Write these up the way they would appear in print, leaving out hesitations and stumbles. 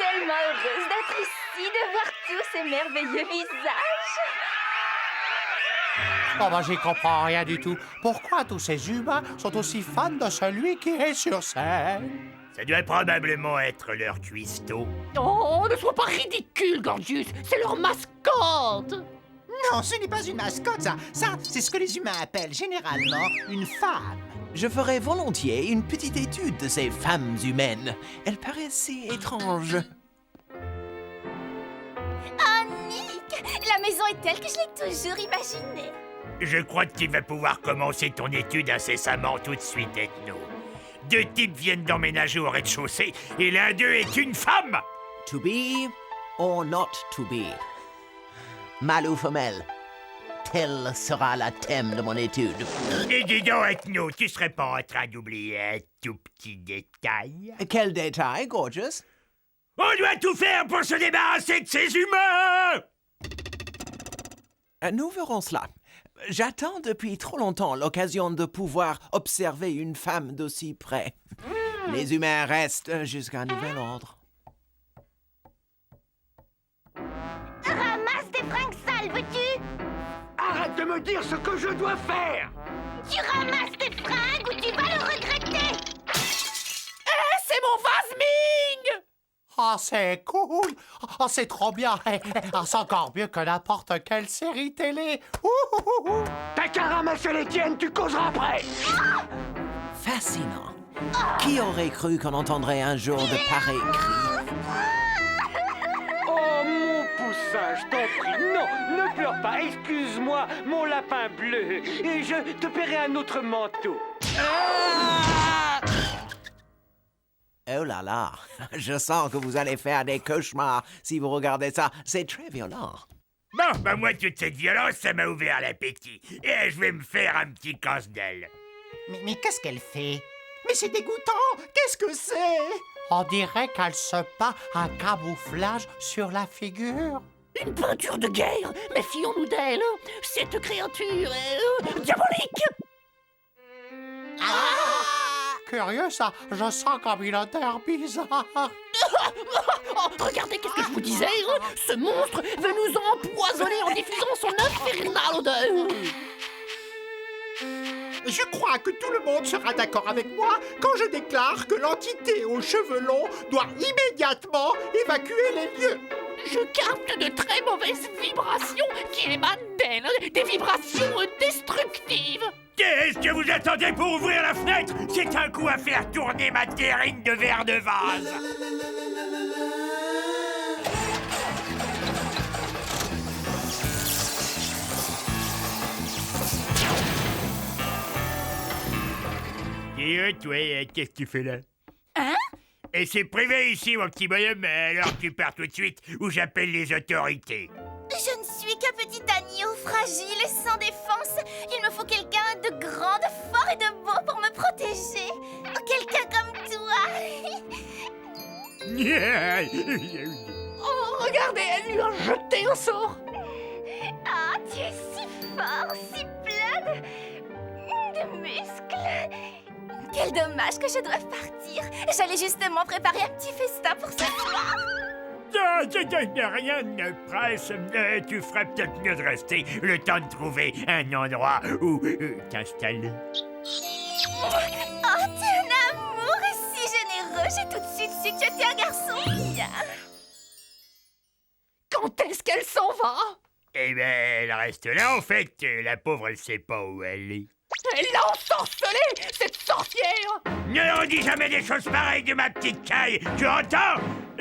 tellement heureuse d'être ici, de voir tous ces merveilleux visages. Oh, ben, j'y comprends rien du tout. Pourquoi tous ces humains sont aussi fans de celui qui est sur scène? Ça doit probablement être leur cuistot. Oh, ne sois pas ridicule, Gorgius. C'est leur mascotte. Non, ce n'est pas une mascotte, ça. Ça, c'est ce que les humains appellent généralement une femme. Je ferais volontiers une petite étude de ces femmes humaines. Elles paraissent si étranges. Oh, Nick, la maison est telle que je l'ai toujours imaginée. Je crois que tu vas pouvoir commencer ton étude incessamment tout de suite, Ethno. 2 types viennent d'emménager au rez-de-chaussée et l'un d'eux est une femme. To be or not to be. Mâle ou femelle. Tel sera le thème de mon étude. Et dis donc, Ethno, tu serais pas en train d'oublier un tout petit détail? Quel détail, Gorgius? On doit tout faire pour se débarrasser de ces humains! Nous verrons cela. J'attends depuis trop longtemps l'occasion de pouvoir observer une femme d'aussi près. Les humains restent jusqu'à nouvel ordre. Ramasse tes fringues sales, veux-tu? Arrête de me dire ce que je dois faire. Tu ramasses tes fringues ou tu vas le regretter. C'est mon vase Ming. Ah, c'est cool! Ah, c'est trop bien! Ah, c'est encore mieux que n'importe quelle série télé! Ouh. T'as qu'à ramasser les tiennes, tu causeras après. Fascinant. Qui aurait cru qu'on entendrait un jour de pareils cris? Oh, mon poussin, je t'en prie, non, ne pleure pas, excuse-moi, mon lapin bleu, et je te paierai un autre manteau. Oh là là, je sens que vous allez faire des cauchemars si vous regardez ça. C'est très violent. Bon, bah moi, toute cette violence, ça m'a ouvert l'appétit. Et je vais me faire un petit casse-dalle. Mais qu'est-ce qu'elle fait? Mais c'est dégoûtant! Qu'est-ce que c'est? On dirait qu'elle se peint un camouflage sur la figure. Une peinture de guerre. Méfions-nous d'elle. Cette créature est diabolique. Curieux, ça. Je sens comme une odeur bizarre. Oh, regardez, qu'est-ce que je vous disais? Ce monstre veut nous empoisonner en diffusant son infernale odeur. Je crois que tout le monde sera d'accord avec moi quand je déclare que l'entité aux cheveux longs doit immédiatement évacuer les lieux. Je capte de très mauvaises vibrations qui émanent d'elle, des vibrations destructives. Qu'est-ce que vous attendez pour ouvrir la fenêtre? C'est un coup à faire tourner ma terrine de verre de vase. Et toi, qu'est-ce que tu fais là? Hein? Et c'est privé ici, mon petit bonhomme, alors tu pars tout de suite ou j'appelle les autorités. Je ne suis qu'un petit agneau fragile et sans défense. Il me faut quelqu'un de grand, de fort et de beau pour me protéger. Quelqu'un comme toi. Oh, regardez, elle lui a jeté un sort. Ah, tu es si fort, si plein de muscles. Quel dommage que je doive partir. J'allais justement préparer un petit festin pour ce soir. Rien ne presse. Tu ferais peut-être mieux de rester le temps de trouver un endroit où t'installer. Oh, tu es un amour et si généreux. J'ai tout de suite su que tu étais un garçon bien. Quand est-ce qu'elle s'en va? Eh ben, elle reste là, en fait. La pauvre, elle sait pas où elle est. Elle l'a ensorcelée, cette sorcière. Ne redis jamais des choses pareilles de ma petite caille, tu entends?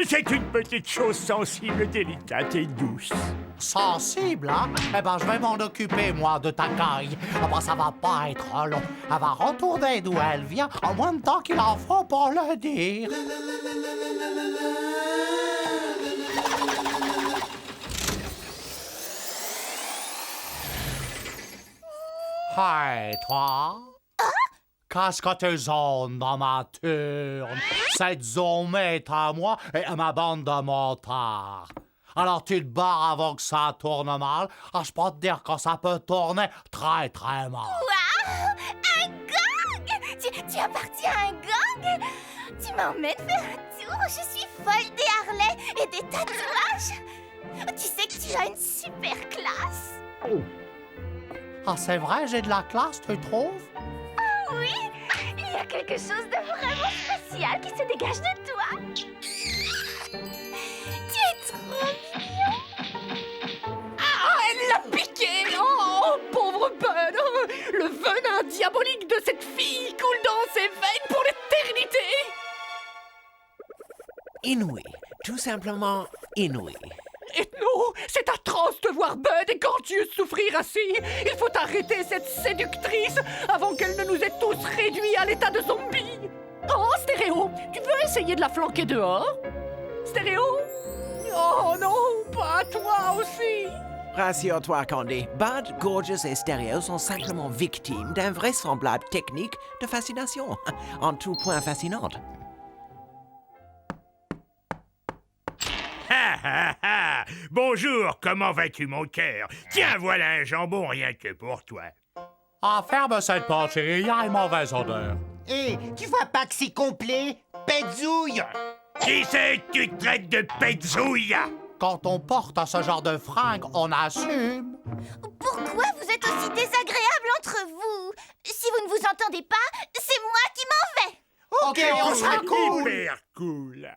C'est une petite chose sensible, délicate et douce. Sensible, hein? Eh ben, je vais m'en occuper, moi, de ta caille. Ah ben, ça va pas être long. Elle va retourner d'où elle vient en moins de temps qu'il en faut pour le dire. Hey, toi? Qu'est-ce que tu zones dans ma turne? Cette zone est à moi et à ma bande de motards. Alors tu te barres avant que ça tourne mal. Ah, je peux te dire que ça peut tourner très très mal. Waouh! Un gang! Tu appartiens à un gang? Tu m'emmènes faire un tour? Je suis folle des Harley. des tatouages. Tu sais que tu as une super classe. Ah, c'est vrai, j'ai de la classe, tu trouves? Oui, il y a quelque chose de vraiment spécial qui se dégage de toi. Tu es trop mignon. Ah, elle l'a piqué! Oh, pauvre Bud! Le venin diabolique de cette fille coule dans ses veines pour l'éternité! Inouï, tout simplement inouï. Ethno, c'est atroce de voir Bud égorgeux souffrir ainsi. Il faut arrêter cette séductrice avant qu'elle ne nous ait tous réduits à l'état de zombies. Oh, Stéréo, tu veux essayer de la flanquer dehors? Stéréo? Oh non, pas toi aussi. Rassure-toi, Candy. Bud, Gorgeous et Stereo sont simplement victimes d'un vraisemblable technique de fascination, en tout point fascinante. Ha ha ha! Bonjour, comment vas-tu, mon cœur? Tiens, voilà un jambon rien que pour toi. Ah, ferme cette porte, chérie, il y a une mauvaise odeur. Hé, tu vois pas que c'est complet? Pétzouille! Qui c'est que tu traites de pétzouille? Quand on porte ce genre de fringues, on assume. Pourquoi vous êtes aussi désagréables entre vous? Si vous ne vous entendez pas, c'est moi qui m'en vais. Ok, on sera cool! Hyper cool.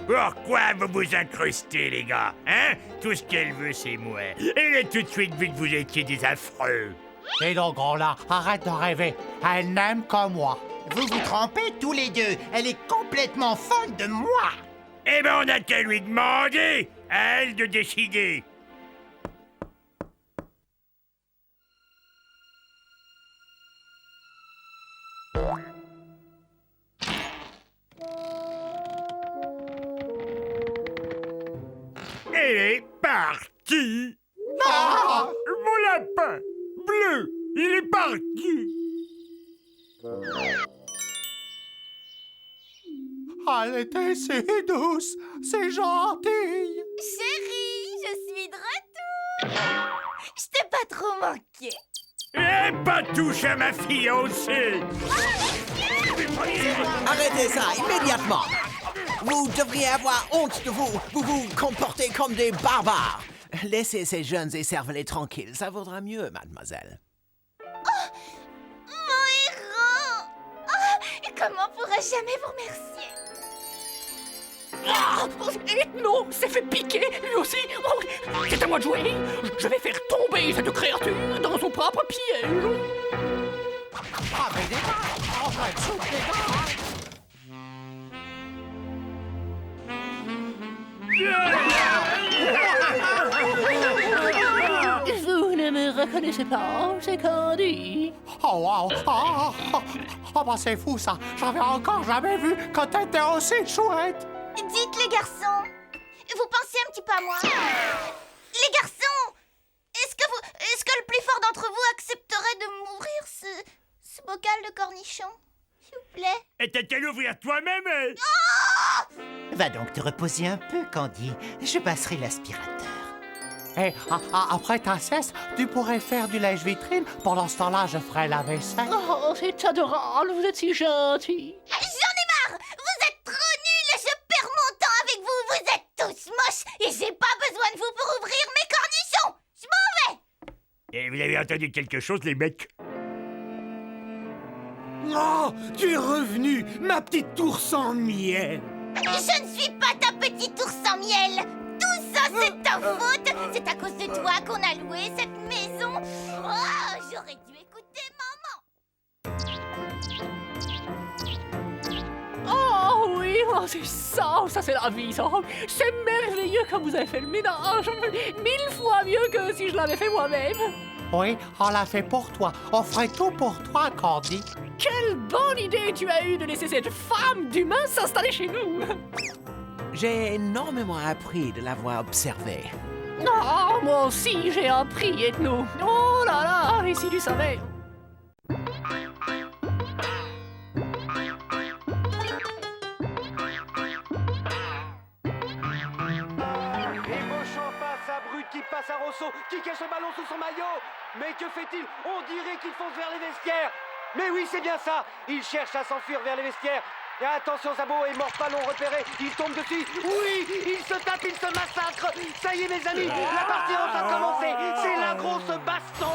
Pourquoi vous vous incrustez, les gars? Hein? Tout ce qu'elle veut, c'est moi. Elle a tout de suite vu que vous étiez des affreux. Et donc, gros là, arrête de rêver. Elle n'aime que moi. Vous vous trompez tous les deux. Elle est complètement folle de moi. Eh ben, on a qu'à lui demander, à elle de décider. Elle est partie. Ah! Mon lapin bleu, il est parti. Elle était si douce, c'est gentil. Chérie, je suis de retour. Je t'ai pas trop manqué. Et pas touche à ma fiancée. Arrêtez ça immédiatement! Vous devriez avoir honte de vous. Vous vous comportez comme des barbares. Laissez ces jeunes écervelés tranquilles, ça vaudra mieux, mademoiselle. Mon héros. Oh, comment pourrais-je jamais vous remercier? Ah, Ethno s'est fait piquer, lui aussi. Oh, c'est à moi de jouer. Je vais faire tomber cette créature dans son propre piège. Ah, mais des gars, on va être sous les gars. Vous ne me reconnaissez pas, c'est Candy. Oh, wow. Bah, c'est fou, ça. J'avais encore jamais vu que t'étais aussi chouette. Dites les garçons, vous pensez un petit peu à moi? Les garçons, est-ce que le plus fort d'entre vous accepterait de m'ouvrir ce bocal de cornichons? S'il vous plaît. Et t'as qu'à l'ouvrir toi-même. Va donc te reposer un peu, Candy. Je passerai l'aspirateur. Et après ta sieste, tu pourrais faire du lèche-vitrine. Pendant ce temps-là, je ferai la vaisselle. Oh, c'est adorable, vous êtes si gentil. J'en ai marre! Vous êtes trop nuls! Je perds mon temps avec vous! Vous êtes tous moches! Et j'ai pas besoin de vous pour ouvrir mes cornichons! Je m'en vais! Et vous avez entendu quelque chose, les mecs? Oh, tu es revenu, ma petite tour sans miel. Je ne suis pas ta petite ours sans miel! Tout ça, c'est ta faute! C'est à cause de toi qu'on a loué cette maison! Oh, j'aurais dû écouter maman! Oh oui, oh, c'est ça c'est la vie, ça. C'est merveilleux comme vous avez fait le ménage. 1000 fois mieux que si je l'avais fait moi-même. Oui, on l'a fait pour toi. On ferait tout pour toi, Candy. Quelle bonne idée tu as eue de laisser cette femme d'humain s'installer chez nous. J'ai énormément appris de l'avoir observée. Oh, moi aussi j'ai appris, Ethno. Oh là là, et si tu savais. Ébauchant passe à Brut qui passe à Rosso, qui cache le ballon sous son maillot. Mais que fait-il? On dirait qu'il fonce vers les vestiaires. Mais oui, c'est bien ça. Il cherche à s'enfuir vers les vestiaires. Et attention, Zabo et Morpal ont repéré. Ils tombent dessus. Oui, ils se tapent, ils se massacrent. Ça y est, mes amis, la partie a enfin commencé. C'est la grosse baston.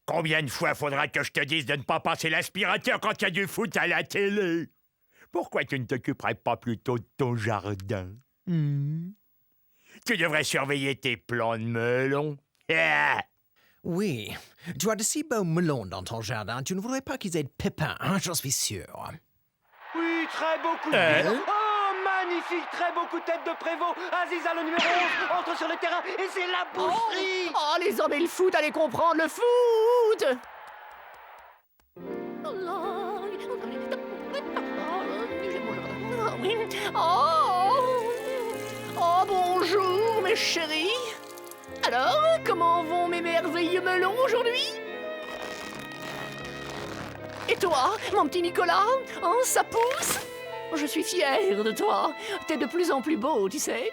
Combien de fois faudra que je te dise de ne pas passer l'aspirateur quand il y a du foot à la télé? Pourquoi tu ne t'occuperais pas plutôt de ton jardin? Tu devrais surveiller tes plants de melon. Ah! Oui, tu as de si beaux melons dans ton jardin, tu ne voudrais pas qu'ils aient de pépins, hein, j'en suis sûr. Oui, très beau coup de pied. Oh, magnifique, très beau coup de tête de Prévost. Aziza, le numéro 11, entre sur le terrain et c'est la boucherie. Oh, les hommes et le foot, allez comprendre le foot. Oh, bonjour, mes chéris. Alors, comment vont mes merveilleux melons aujourd'hui? Et toi, mon petit Nicolas? Oh, ça pousse? Je suis fière de toi. T'es de plus en plus beau, tu sais.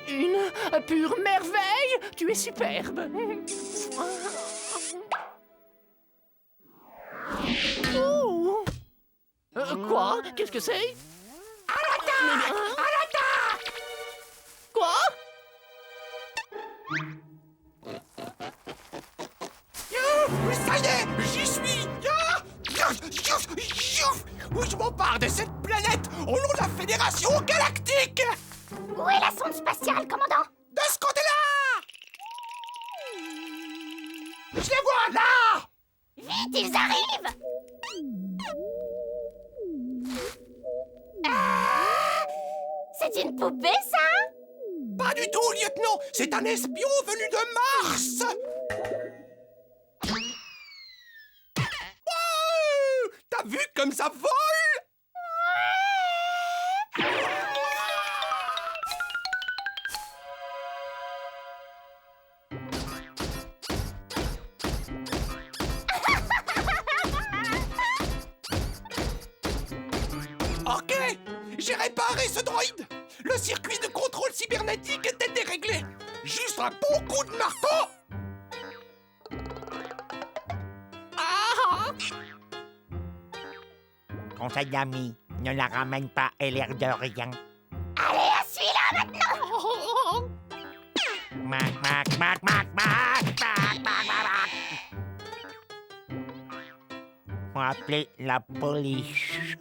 Une pure merveille. Tu es superbe. Oh. Quoi? Qu'est-ce que c'est? À l'attaque! À l'attaque! Quoi? Ça y est, j'y suis. Je m'empare de cette planète au nom de la Fédération Galactique. Où est la sonde spatiale, commandant? De ce côté-là. Je les vois là. Vite, ils arrivent! Ah, c'est une poupée, ça? Pas du tout, lieutenant. C'est un espion venu de Mars. Wow, t'as vu comme ça vole? Ok, j'ai réparé ce droïde. Le circuit de contrôle cybernétique était déréglé. Juste un bon coup de marteau. Conseil d'amis, ne la ramène pas, elle a l'air de rien. Allez, à celui-là, maintenant! Mac, mac, mac, mac, mac, mac, mac, mac. Faut appeler la police.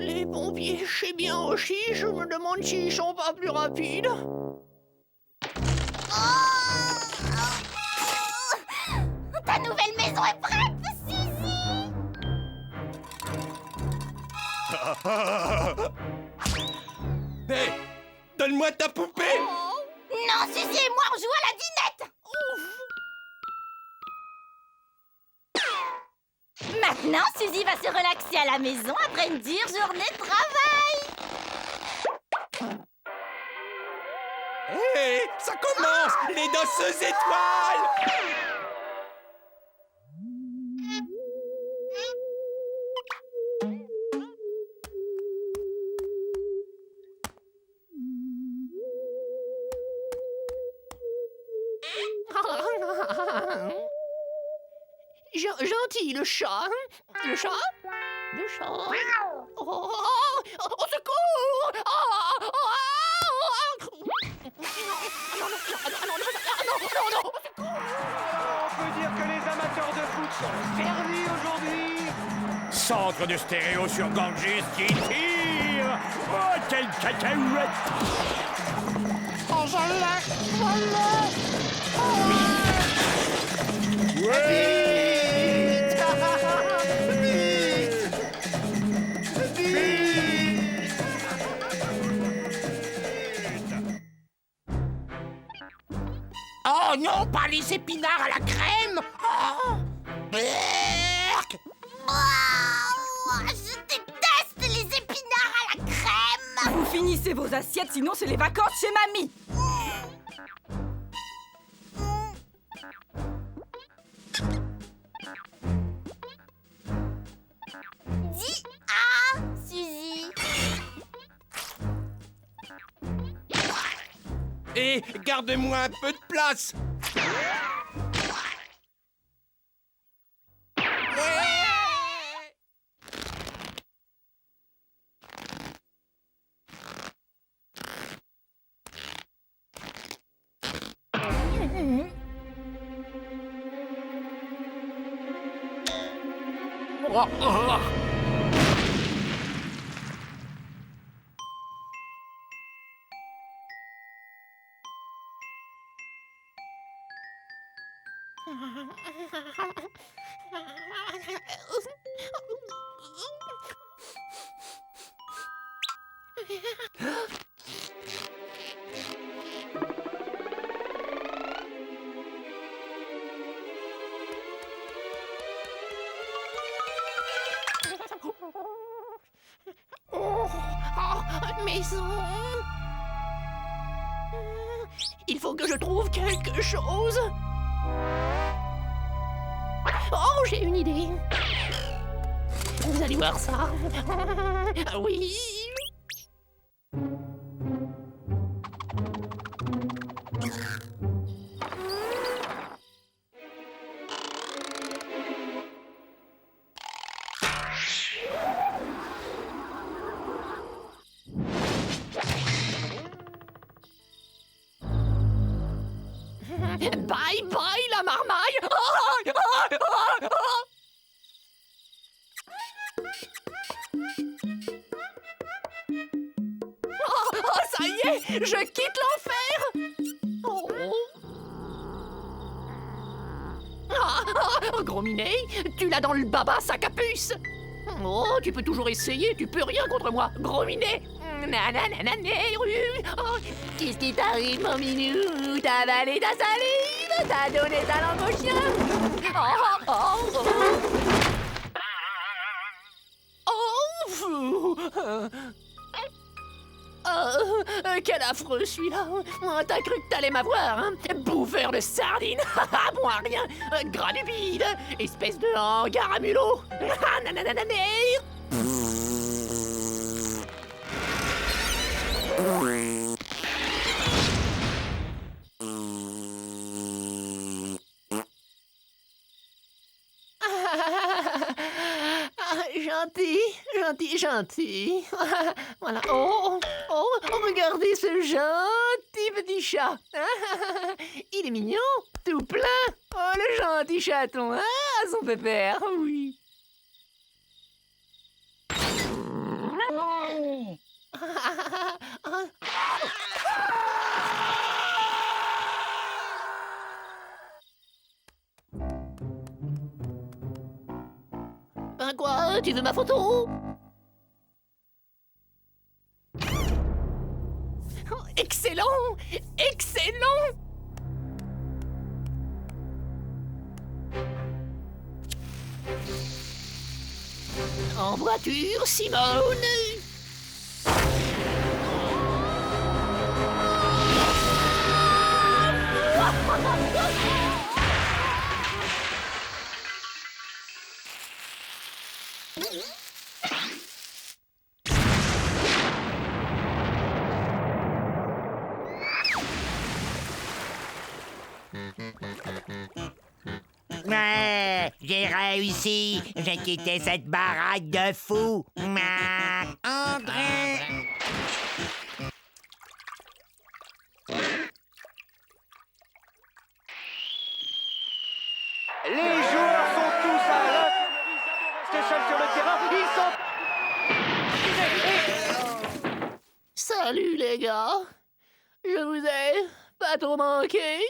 Les pompiers chez bien aussi, je me demande s'ils sont pas plus rapides. Ta nouvelle maison est prête, Suzy! Hé, donne-moi ta poupée. Non, Suzy et moi, on joue à la dinette! Maintenant, Suzy va se relaxer à la maison après une dure journée de travail! Hé, ça commence, les danseuses étoiles. Gentil, le chat. Le chat? Le chat? Oh, au secours! On peut dire que les amateurs de foot sont servis aujourd'hui. Centre de stéréo sur Ganges qui tire. Oh, quelle cacahuète! Oh non, pas les épinards à la crème. Oh. Je déteste les épinards à la crème! Finissez vos assiettes, sinon c'est les vacances chez mamie. Dis ah, Suzy. Et garde-moi un peu de place. Maison. Il faut que je trouve quelque chose. Oh, j'ai une idée. Vous allez voir ça. Ah oui. Bye bye la marmaille. Oh, ça y est, je quitte l'enfer. Oh. Gros minet, tu l'as dans le baba, sac à puce. Oh, tu peux toujours essayer, tu peux rien contre moi, gros minet. Oh, qu'est-ce qui t'arrive, mon minou? T'as avalé ta salive, t'as donné ta langue au chien. Quel affreux celui-là. T'as cru que t'allais m'avoir, hein? Bouffeur de sardines. Moi rien. Gras du bide. Espèce de hangar à mulot. Gentil. Voilà. Oh, regardez ce gentil petit chat. Il est mignon, tout plein. Oh, le gentil chaton, hein, son pépère, oui. Ben quoi, tu veux ma photo? Excellent! Excellent! En voiture, Simone! Ouais, j'ai réussi. J'ai quitté cette baraque de fous. André. Les joueurs sont tous à l'infirmerie. Zaborowski seul sur le terrain. Ils sont... Salut les gars! Je vous ai pas trop manqué?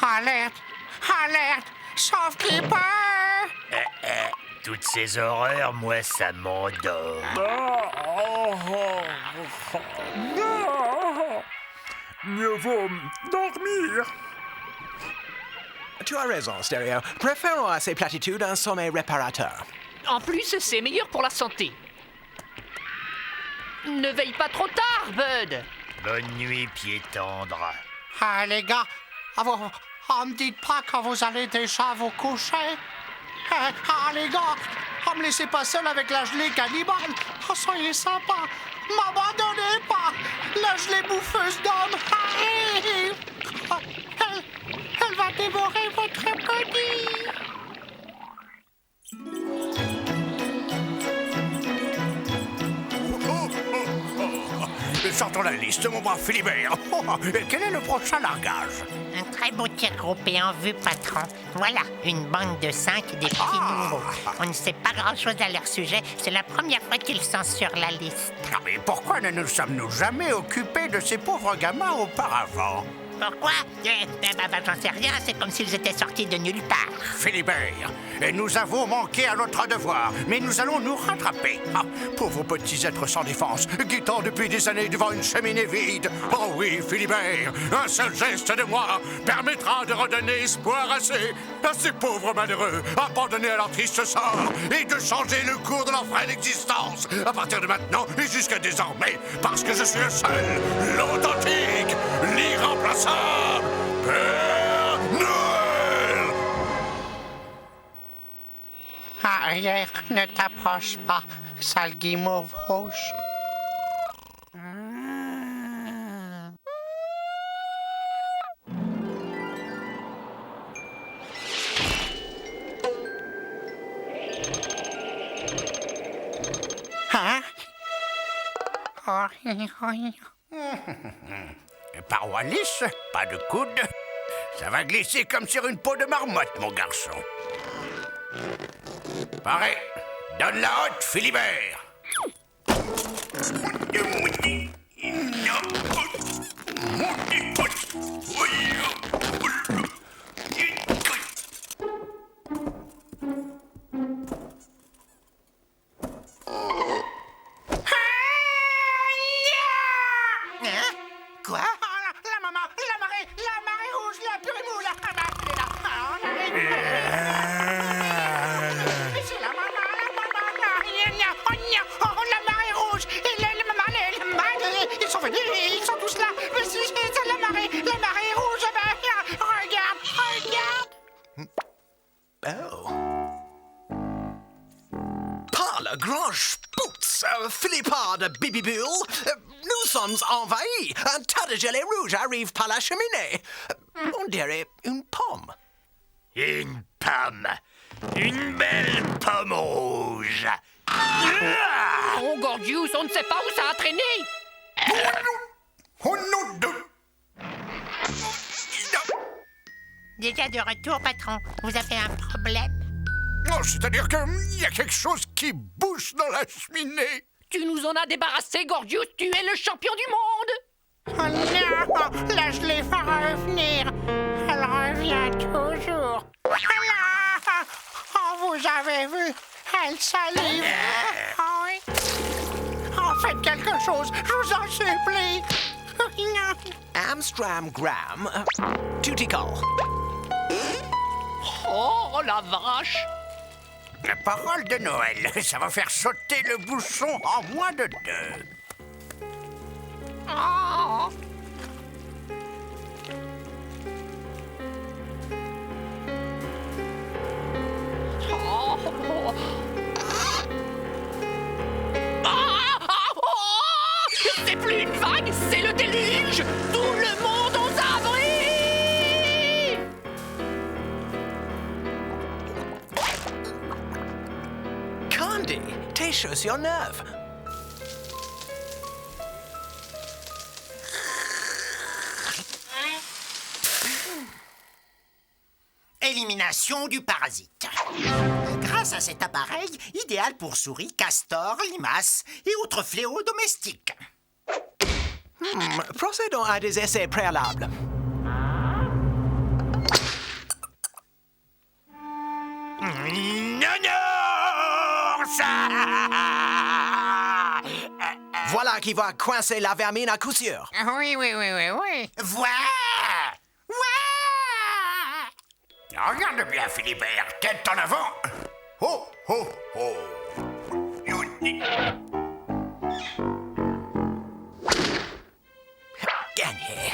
Alerte! Alerte! Sauve-keeper! Toutes ces horreurs, moi, ça m'endort. Mieux vaut dormir. Tu as raison, Stéréo. Préférons à ces platitudes un sommeil réparateur. En plus, c'est meilleur pour la santé. Ne veille pas trop tard, Bud. Bonne nuit, pied tendre. Ah, les gars, me dites pas quand vous allez déjà vous coucher. Les gars, me laissez pas seul avec la gelée cannibale. Oh, soyez sympa. M'abandonnez pas. La gelée bouffeuse d'hommes arrive. Elle va dévorer votre petit. Sortons la liste, mon brave Philibert. Quel est le prochain largage? Un très beau tir groupé en vue, patron. Voilà, une bande de 5 des petits nouveaux. On ne sait pas grand-chose à leur sujet. C'est la première fois qu'ils sont sur la liste. Mais pourquoi ne nous sommes-nous jamais occupés de ces pauvres gamins auparavant? Pourquoi? J'en sais rien. C'est comme s'ils étaient sortis de nulle part. Philibert, nous avons manqué à notre devoir, mais nous allons nous rattraper. Ah, pauvres petits êtres sans défense, guettant depuis des années devant une cheminée vide. Oh oui, Philibert, un seul geste de moi permettra de redonner espoir à ces pauvres malheureux, abandonnés à leur triste sort, et de changer le cours de leur frêle existence, à partir de maintenant et jusqu'à désormais, parce que je suis le seul, l'authentique, l'irremplaçable Père Noël! Arrière, ne t'approche pas, sale guimauve rouge. Hein? Paroi lisse, pas de coude. Ça va glisser comme sur une peau de marmotte, mon garçon. Pareil. Donne la haute, Philibert. Quoi? La marée rouge, la purée la c'est la marée rouge, et ils sont venus, ils sont tous là, mais c'est la marée rouge, regarde. Oh. Par le grand spoots, Philippard de Bibi Bull, nous sommes envahis. Un tas de gelée rouge arrive par la cheminée. On dirait une pomme. Une pomme. Une belle pomme rouge. Oh, Gordius, on ne sait pas où ça a traîné. Oh non de... Déjà de retour, patron. Vous avez un problème? Non, c'est-à-dire qu'il y a quelque chose qui bouge dans la cheminée. Tu nous en as débarrassé, Gordius. Tu es le champion du monde. Oh non, la gelée va revenir. Elle revient toujours. Oh, vous avez vu, elle salive. Oh, oui. Oh, faites quelque chose, je vous en supplie. Amstram Gram, Tutical. Oh, la vache. La parole de Noël, ça va faire sauter le bouchon en moins de 2. Oh. Oh. C'est plus une vague, c'est le déluge. Tout le monde aux abris. Candy, tes chaussures neuves. Et l'élimination du parasite. Grâce à cet appareil, idéal pour souris, castors, limaces et autres fléaux domestiques. Procédons à des essais préalables. Voilà qui va coincer la vermine à coup sûr. Oui. Voilà! Regarde bien, Philibert, tête en avant. Oh, oh, oh. Gagné.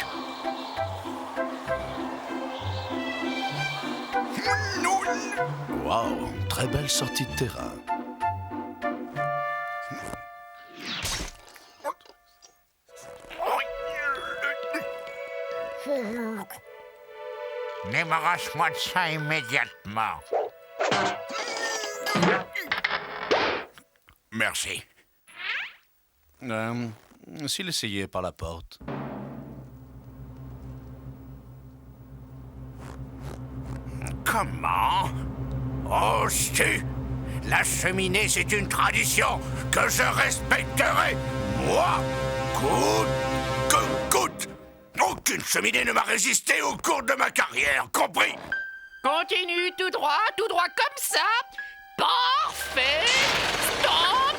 Wow, très belle sortie de terrain. Débarrasse-moi de ça immédiatement. Merci. S'il essayait par la porte. Comment? Oh, si! La cheminée, c'est une tradition que je respecterai. Moi, coûte que coûte. Aucune cheminée ne m'a résisté au cours de ma carrière, compris? Continue tout droit comme ça. Parfait. Stop.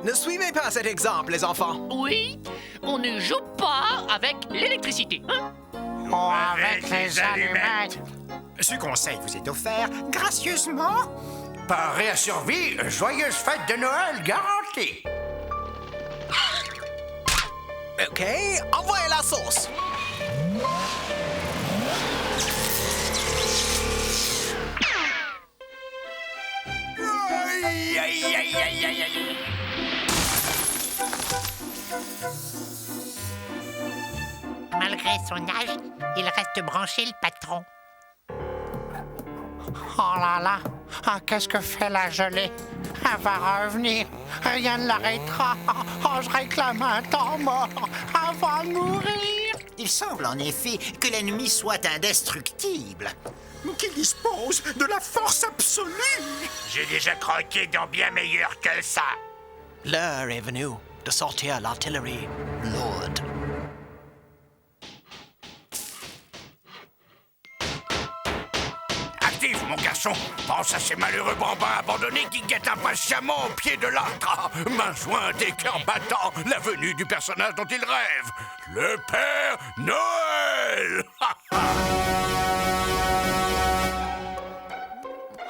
Ne suivez pas cet exemple, les enfants. Oui, on ne joue pas avec l'électricité, hein? Oh, avec les allumettes. Ce conseil vous est offert gracieusement. Par Réassurvie, joyeuse fête de Noël garantie. OK, envoyez la sauce. Aïe, aïe, aïe, aïe, aïe, aïe. Malgré son âge, il reste branché, le patron. Oh là là, qu'est-ce que fait la gelée? Elle va revenir, rien ne l'arrêtera. Oh, je réclame un temps mort, elle va mourir. Il semble en effet que l'ennemi soit indestructible. Qu'il dispose de la force absolue. J'ai déjà croqué dans bien meilleur que ça. L'heure est venue de sortir l'artillerie lourde. Active, mon garçon. Pense à ces malheureux bambins abandonnés qui guettent impatiemment au pied de l'arbre. Main jointe et cœur battant, la venue du personnage dont ils rêvent. Le Père Noël.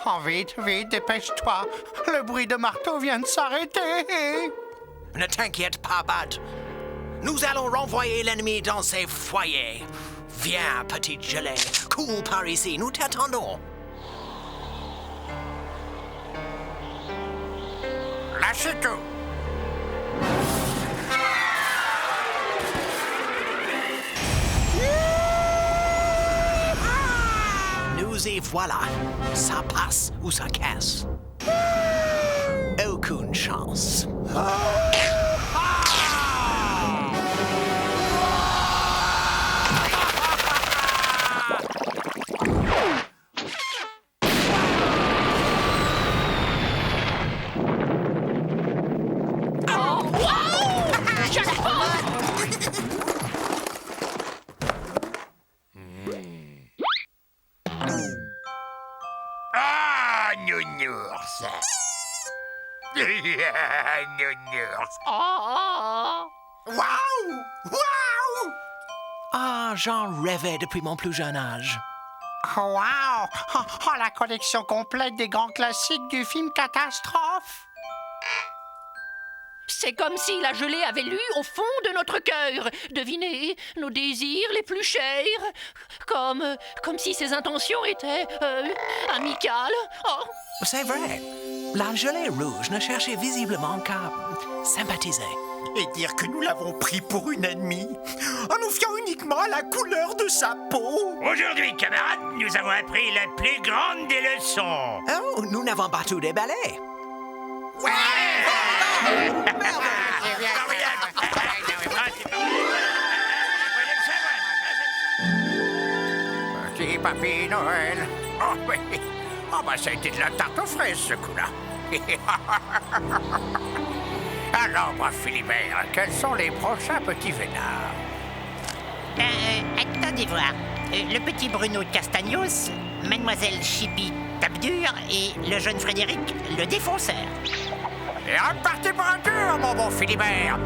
Oh, vite, dépêche-toi. Le bruit de marteau vient de s'arrêter. Ne t'inquiète pas, Bud. Nous allons renvoyer l'ennemi dans ses foyers. Viens, petite gelée. Cours par ici, nous t'attendons. Lâchez tout. Nous y voilà. Ça passe ou ça casse. Aucune chance. Ah, nounours. Nounours. Waouh! Waouh! Ah, j'en rêvais depuis mon plus jeune âge. Oh, wow! Oh, la collection complète des grands classiques du film Catastrophe. C'est comme si la gelée avait lu au fond de notre cœur. Devinez, nos désirs les plus chers. Comme si ses intentions étaient amicales. Oh. C'est vrai. La gelée rouge ne cherchait visiblement qu'à sympathiser. Et dire que nous l'avons pris pour une ennemie, en nous fiant uniquement à la couleur de sa peau. Aujourd'hui, camarades, nous avons appris la plus grande des leçons. Oh, nous n'avons pas tout déballé. Oui, Noël. Oh, oui. Oh, bah, ça a été de la tarte aux fraises, ce coup-là. Alors, brave Philibert, quels sont les prochains petits vénards? Attendez voir. Le petit Bruno Castagnos, Mademoiselle Chippy Tape-Dur et le jeune Frédéric le Défonceur. Et repartez pour un tour, mon bon Philibert.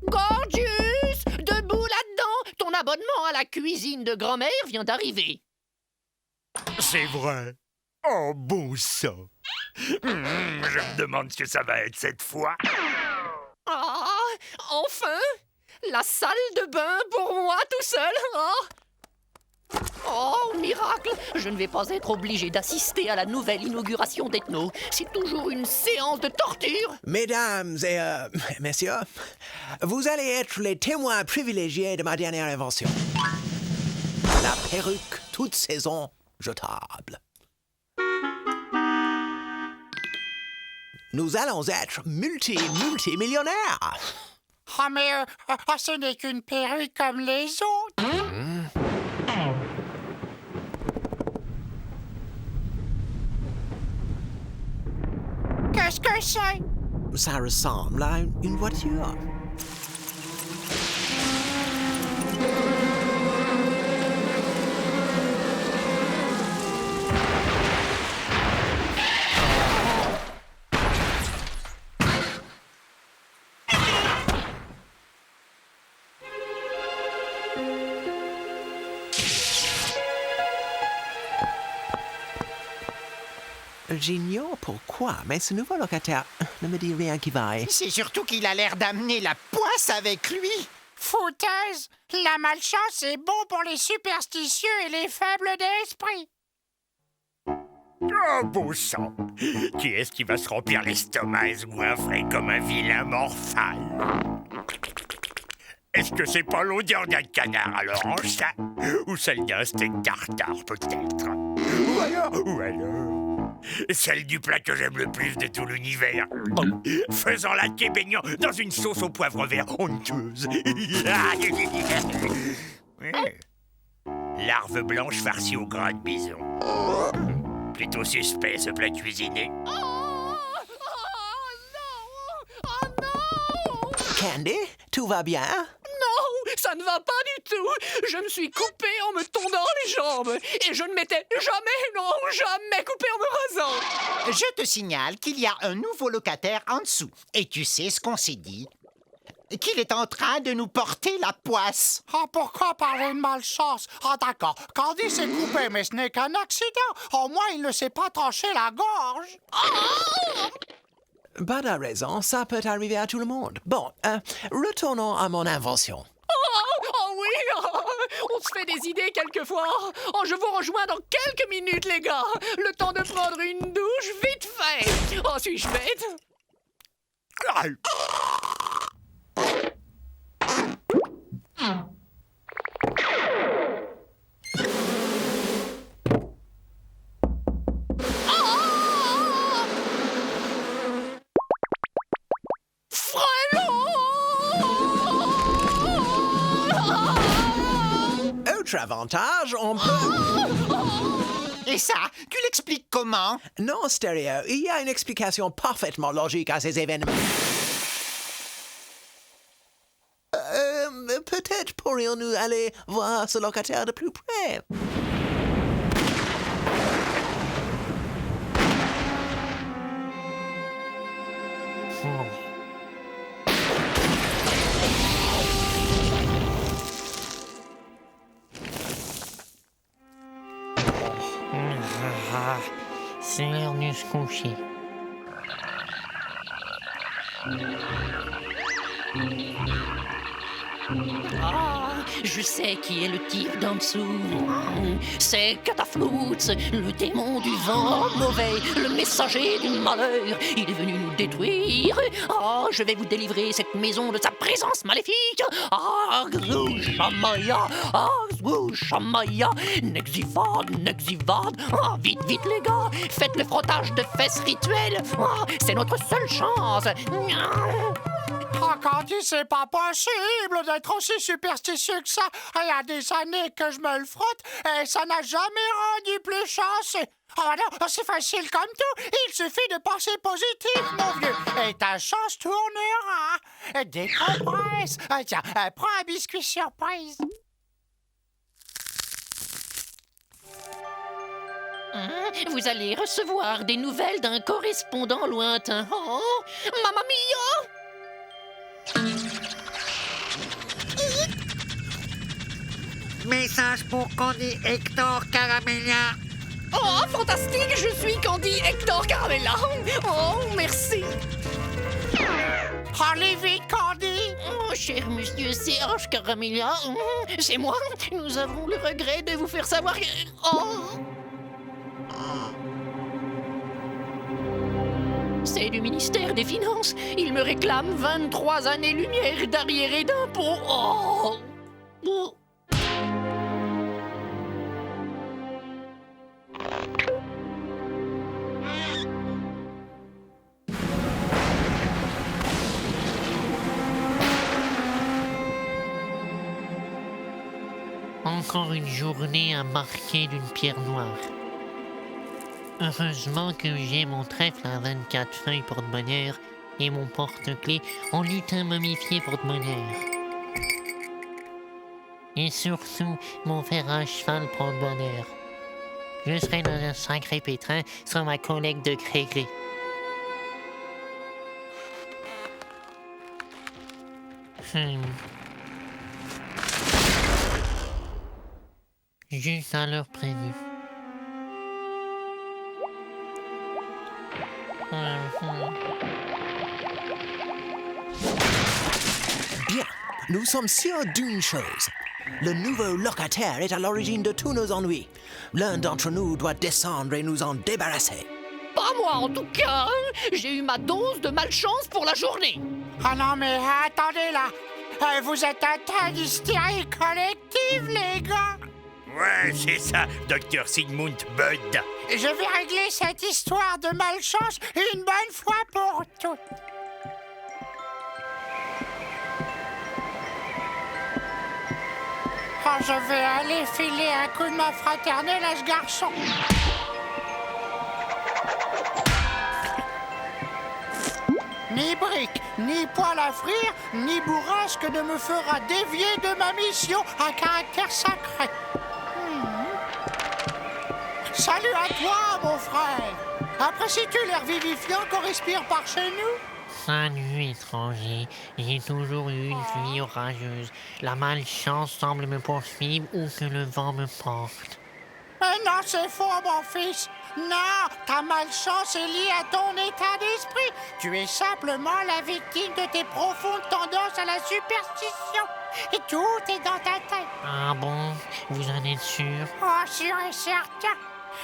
Gorgeous! Debout là-dedans! Ton abonnement à la cuisine de grand-mère vient d'arriver. C'est vrai. Oh, bon sang. Je me demande ce que ça va être cette fois. Ah! Enfin! La salle de bain pour moi tout seul! Oh, miracle! Je ne vais pas être obligé d'assister à la nouvelle inauguration d'Ethno. C'est toujours une séance de torture. Mesdames et messieurs, vous allez être les témoins privilégiés de ma dernière invention. La perruque toute saison jetable. Nous allons être multimillionnaires. Ah, mais ce n'est qu'une perruque comme les autres. Qu'est-ce que c'est? Ça ressemble à une voiture. J'ignore pourquoi, mais ce nouveau locataire ne me dit rien qui vaille. C'est surtout qu'il a l'air d'amener la poisse avec lui. Foutaise! La malchance est bon pour les superstitieux et les faibles d'esprit. Oh, bon sang. Qui est-ce qui va se remplir l'estomac et se goinfrer comme un vilain morphal? Est-ce que c'est pas l'odeur d'un canard à l'orange, ça? Ou celle d'un steak tartare, peut-être? Ou alors... celle du plat que j'aime le plus de tout l'univers. Faisant la quai baignant dans une sauce au poivre vert honteuse. Larve blanche farcie au gras de bison. Plutôt suspect, ce plat cuisiné. Candy, tout va bien? Non, ça ne va pas du tout. Je me suis coupé en me tondant les jambes. Et je ne m'étais jamais coupé en me rasant. Je te signale qu'il y a un nouveau locataire en dessous. Et tu sais ce qu'on s'est dit? Qu'il est en train de nous porter la poisse. Ah, pourquoi parler de malchance? Ah, d'accord. Candy s'est coupé, mais ce n'est qu'un accident. Au moins, il ne s'est pas tranché la gorge. Pas de raison, ça peut arriver à tout le monde. Bon, retournons à mon invention. Oh oui, on se fait des idées quelquefois. Oh, je vous rejoins dans quelques minutes, les gars. Le temps de prendre une douche vite fait. Oh, suis-je bête? Autre avantage, on peut... Et ça, tu l'expliques comment? Non, Stéréo, il y a une explication parfaitement logique à ces événements. Peut-être pourrions-nous aller voir ce locataire de plus près. C'est l'heure de se coucher. Ah, je sais qui est le type d'en dessous. C'est Cataflutz, le démon du vent mauvais, le messager du malheur. Il est venu nous détruire. Ah, je vais vous délivrer cette maison de sa présence maléfique. Ah, Gzou-Shamaya, Gzou-Shamaya, Nexivad, Nexivad. Ah, vite, vite les gars, faites le frottage de fesses rituel. Ah, c'est notre seule chance. Ah, Candy, c'est pas possible d'être aussi superstitieux que ça. Il y a des années que je me le frotte et ça n'a jamais rendu plus chanceux. Oh non, c'est facile comme tout. Il suffit de penser positif, mon vieux. Et ta chance tournera. Décompresse. Tiens, prends un biscuit surprise. Vous allez recevoir des nouvelles d'un correspondant lointain. Oh, Mamma mia! Message pour Candy Hector Caramella. Oh, fantastique! Je suis Candy Hector Caramella. Oh, merci. Allez vite, Candy. Oh, cher monsieur C.H. Caramella, c'est moi. Nous avons le regret de vous faire savoir que... Oh! C'est du ministère des Finances. Il me réclame 23 années-lumière d'arriérés d'impôts. Oh! Oh! Encore une journée à marquer d'une pierre noire. Heureusement que j'ai mon trèfle à 24 feuilles porte-bonheur et mon porte-clés en lutin momifié porte-bonheur. Et surtout, mon fer à cheval porte-bonheur. Je serai dans un sacré pétrin sans ma collègue de Créglé. Juste à l'heure prévue. Bien, nous sommes sûrs d'une chose. Le nouveau locataire est à l'origine de tous nos ennuis. L'un d'entre nous doit descendre et nous en débarrasser. Pas moi, en tout cas. J'ai eu ma dose de malchance pour la journée. Ah non, mais attendez là. Vous êtes atteint d'hystérie collective, les gars. Ouais, c'est ça, Dr. Sigmund Bud. Je vais régler cette histoire de malchance une bonne fois pour toutes. Oh, je vais aller filer un coup de main fraternelle à ce garçon. Ni brique, ni poêle à frire, ni bourrasque ne me fera dévier de ma mission à caractère sacré. Salut à toi, mon frère. Apprécies-tu l'air vivifiant qu'on respire par chez nous? Salut, étranger. J'ai toujours eu une vie orageuse. La malchance semble me poursuivre où que le vent me porte. Mais non, c'est faux, mon fils. Non, ta malchance est liée à ton état d'esprit. Tu es simplement la victime de tes profondes tendances à la superstition. Et tout est dans ta tête. Ah bon? Vous en êtes sûr? Oh, sûr et certain.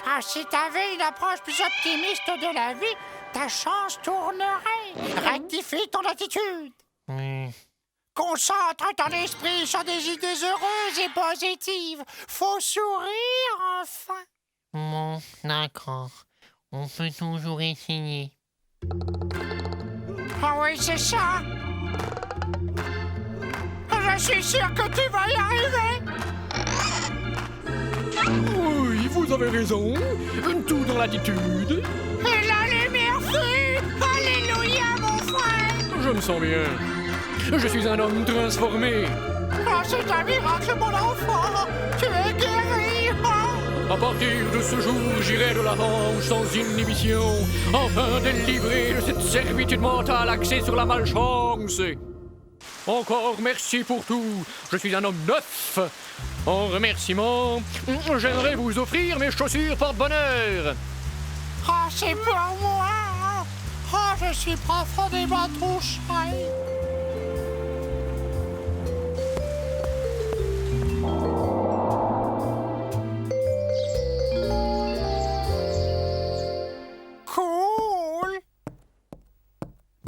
Ah, si t'avais une approche plus optimiste de la vie, ta chance tournerait. Rectifie ton attitude. Concentre ton esprit sur des idées heureuses et positives. Faut sourire, enfin. Bon, d'accord. On peut toujours essayer. Ah oui, c'est ça. Je suis sûr que tu vas y arriver. Oui, vous avez raison. Tout dans l'attitude. Et la lumière fut. Alléluia, mon frère. Je me sens bien. Je suis un homme transformé. Oh, c'est un miracle, mon enfant. Tu es guéri. À partir de ce jour, j'irai de l'avant sans inhibition, afin délivré de cette servitude mentale axée sur la malchance. Encore merci pour tout. Je suis un homme neuf. En remerciement, j'aimerais vous offrir mes chaussures porte-bonheur. Oh, c'est pour moi. Oh, je suis profondément touché.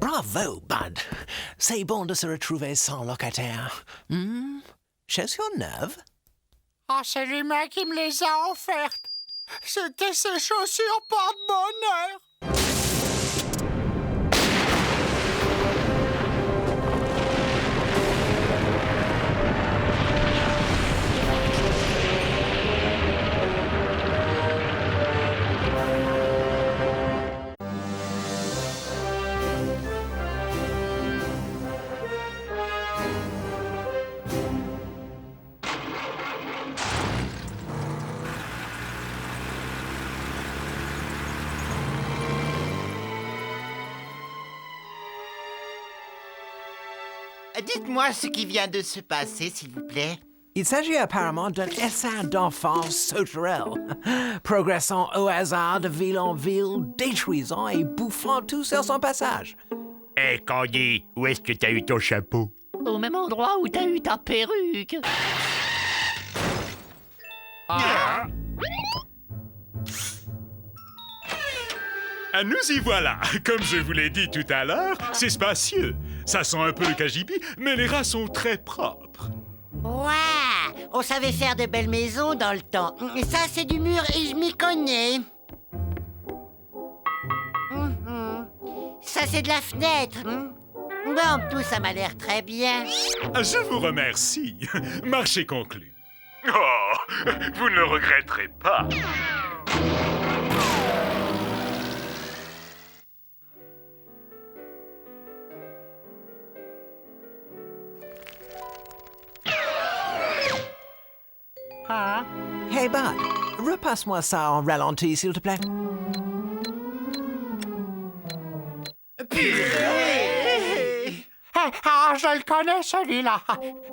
Bravo, Bud. C'est bon de se retrouver sans locataire. Chaussures neuves? Ah, c'est l'humain qui me les a offertes. C'était ses chaussures porte-bonheur. Dites-moi ce qui vient de se passer, s'il vous plaît. Il s'agit apparemment d'un essaim d'enfants sauterelles, progressant au hasard de ville en ville, détruisant et bouffant tout sur son passage. Hé, Candy, où est-ce que t'as eu ton chapeau? Au même endroit où t'as eu ta perruque. Ah, nous y voilà. Comme je vous l'ai dit tout à l'heure, c'est spacieux. Ça sent un peu le cagibi, mais les rats sont très propres. Ouah, on savait faire de belles maisons dans le temps. Ça, c'est du mur et je m'y connais. Ça, c'est de la fenêtre. Bon, tout ça m'a l'air très bien. Je vous remercie. Marché conclu. Oh, vous ne le regretterez pas. Hey, Bud, repasse-moi ça en ralenti, s'il te plaît. Ah, je le connais, celui-là.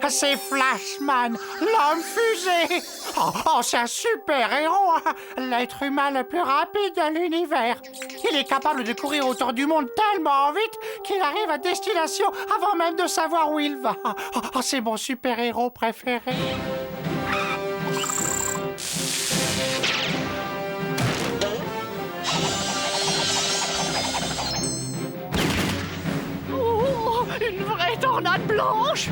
C'est Flashman, l'homme fusée. Oh, c'est un super-héros, l'être humain le plus rapide de l'univers. Il est capable de courir autour du monde tellement vite qu'il arrive à destination avant même de savoir où il va. Oh, c'est mon super-héros préféré. Une vraie tornade blanche!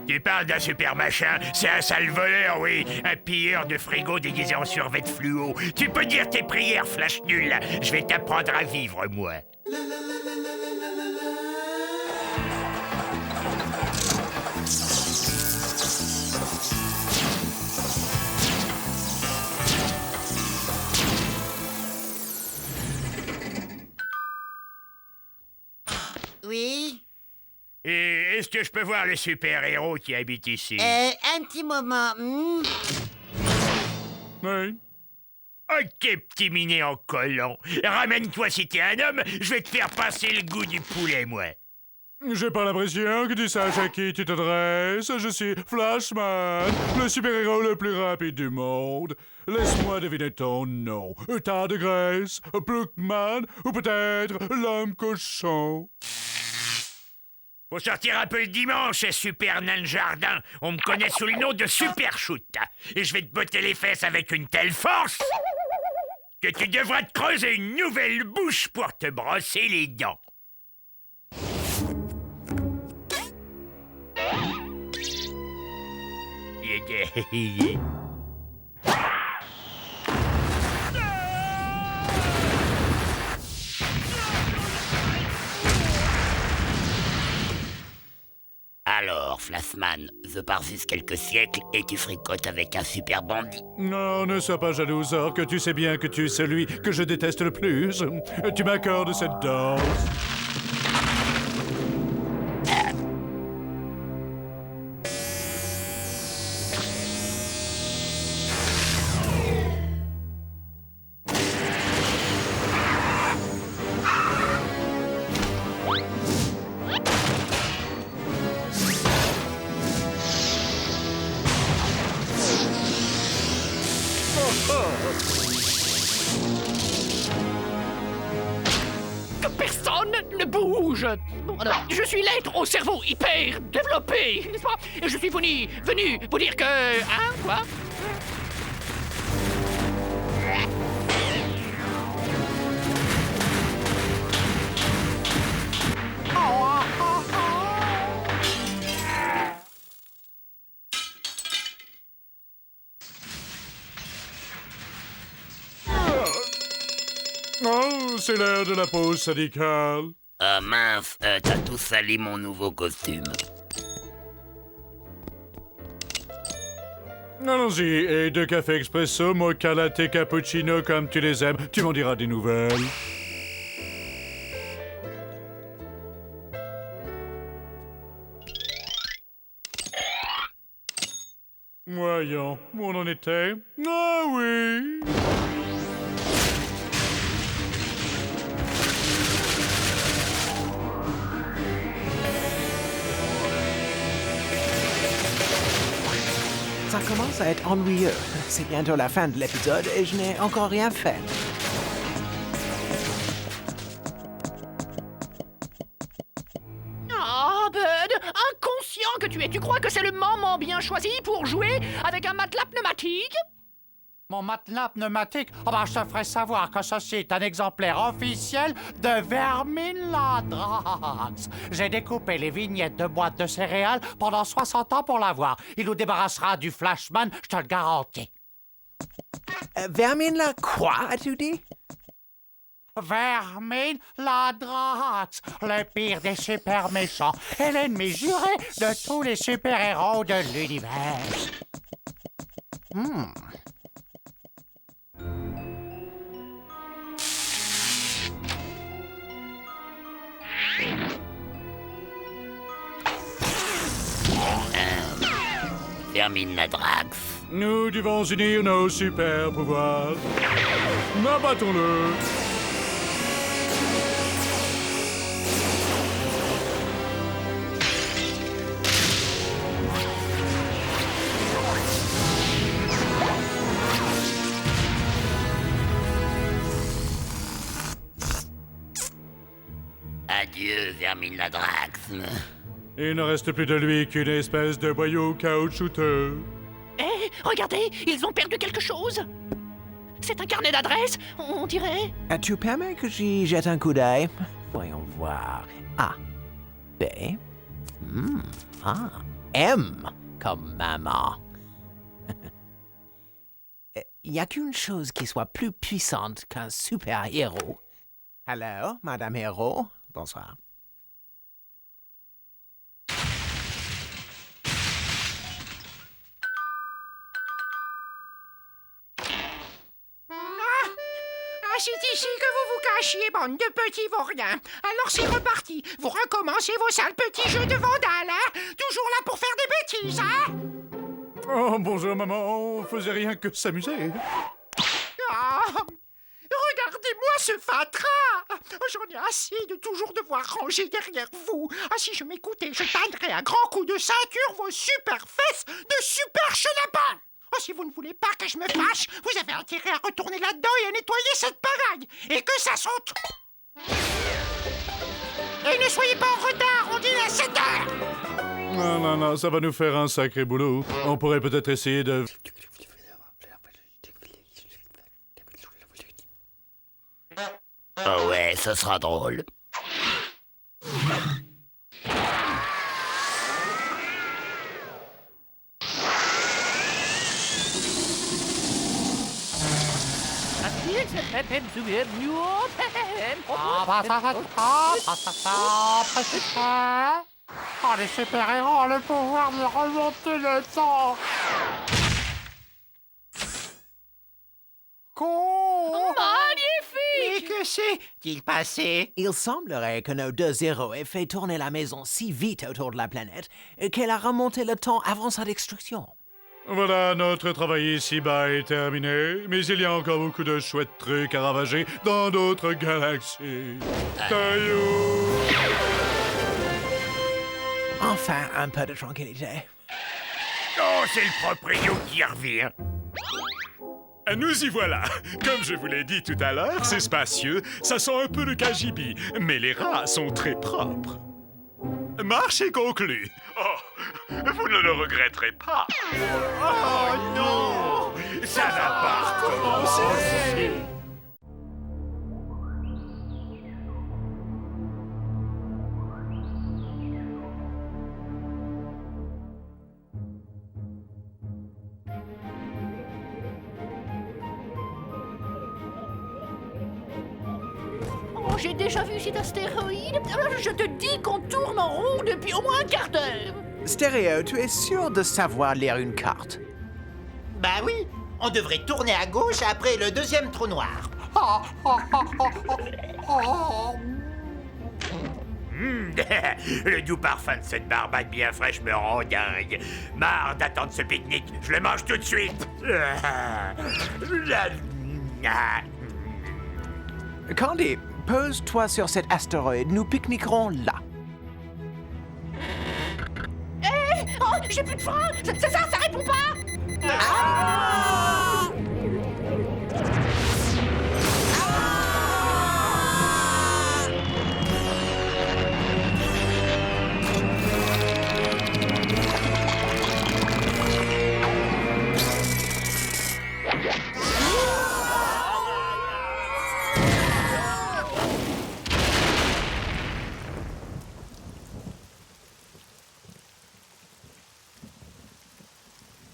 Tu parles d'un super machin, c'est un sale voleur, oui. Un pilleur de frigo déguisé en survêt fluo. Tu peux dire tes prières, Flash nul. Je vais t'apprendre à vivre, moi. Oui? Et est-ce que je peux voir le super-héros qui habite ici? Un petit moment. Oui. Ok, petit minet en collant. Ramène-toi si t'es un homme, je vais te faire passer le goût du poulet, moi. J'ai pas l'impression que tu saches à qui tu t'adresses. Je suis Flashman, le super-héros le plus rapide du monde. Laisse-moi deviner ton nom. Tas de graisse, Pluckman ou peut-être l'homme cochon. Faut sortir un peu le dimanche, Super Nain Jardin. On me connaît sous le nom de Super Shoot. Et je vais te botter les fesses avec une telle force que tu devras te creuser une nouvelle bouche pour te brosser les dents. Alors, Flashman, je pars juste quelques siècles et tu fricotes avec un super bandit. Non, ne sois pas jalouse, or que tu sais bien que tu es celui que je déteste le plus. Tu m'accordes cette danse. bouge. Bon, alors, je suis l'être au cerveau hyper développé, n'est-ce pas? Et je suis venu vous dire que... Hein, quoi? Oh, c'est l'heure de la pause syndicale. Ah mince, t'as tout sali mon nouveau costume. Allons-y, et 2 cafés expresso, mocha latte cappuccino comme tu les aimes. Tu m'en diras des nouvelles. Voyons, où on en était? Ah oui! Ça commence à être ennuyeux. C'est bientôt la fin de l'épisode et je n'ai encore rien fait. Ah, Bud, inconscient que tu es, tu crois que c'est le moment bien choisi pour jouer avec un matelas pneumatique? Mon matelas pneumatique? Oh ben, je te ferai savoir que ceci est un exemplaire officiel de Verminladrax. J'ai découpé les vignettes de boîtes de céréales pendant 60 ans pour l'avoir. Il nous débarrassera du Flashman, je te le garantis. Vermine quoi, as-tu dit? Verminladrax, le pire des super méchants et l'ennemi juré de tous les super-héros de l'univers. Verminladrax. Nous devons unir nos super pouvoirs. Abattons-le. Adieu, Verminladrax. Il ne reste plus de lui qu'une espèce de boyau caoutchouteux. Eh, regardez, ils ont perdu quelque chose. C'est un carnet d'adresses, on dirait. Tu permets que j'y jette un coup d'œil? Voyons voir. A. B. A. M. Comme maman. Il n'y a qu'une chose qui soit plus puissante qu'un super-héros. Allô, Madame Héros? Bonsoir. C'est ici que vous vous cachiez, bande de petits vauriens. Alors c'est reparti. Vous recommencez vos sales petits jeux de vandales, hein? Toujours là pour faire des bêtises, hein? Oh, bonjour maman, on faisait rien que s'amuser. Ah, regardez-moi ce fatras. J'en ai assez de toujours devoir ranger derrière vous. Ah, si je m'écoutais, je tannerais à grands coups de ceinture vos super fesses de super chenapin. Oh, si vous ne voulez pas que je me fâche, vous avez intérêt à retourner là-dedans et à nettoyer cette pagaille. Et que ça sente. Et ne soyez pas en retard, on dîne à 7 heures. Non, ça va nous faire un sacré boulot. On pourrait peut-être essayer de... Oh ouais, ce sera drôle. Oh, les super-héros ont le pouvoir de remonter le temps. Mais que s'est-il passé? Il semblerait que nos 2 héros aient fait tourner la maison si vite autour de la planète qu'elle a remonté le temps avant sa destruction. Voilà, notre travail ici-bas est terminé, mais il y a encore beaucoup de chouettes trucs à ravager dans d'autres galaxies. Taillou! Enfin, un peu de tranquillité. Oh, c'est le proprio qui revient. Nous y voilà. Comme je vous l'ai dit tout à l'heure, c'est spacieux, ça sent un peu le KGB, mais les rats sont très propres. Marché conclu. Oh, vous ne le regretterez pas. Oh non! Ça n'a pas recommencé! Oh, j'ai déjà vu cet astéroïde. Je te dis qu'on tourne en rond depuis au moins un quart d'heure. Stéréo, tu es sûr de savoir lire une carte? Bah oui, on devrait tourner à gauche après le deuxième trou noir. Le doux parfum de cette barbade bien fraîche me rend dingue. Marre d'attendre ce pique-nique, je le mange tout de suite. Candy, pose-toi sur cet astéroïde, nous pique-niquerons là. Hé! Oh, j'ai plus de frein! Ça répond pas!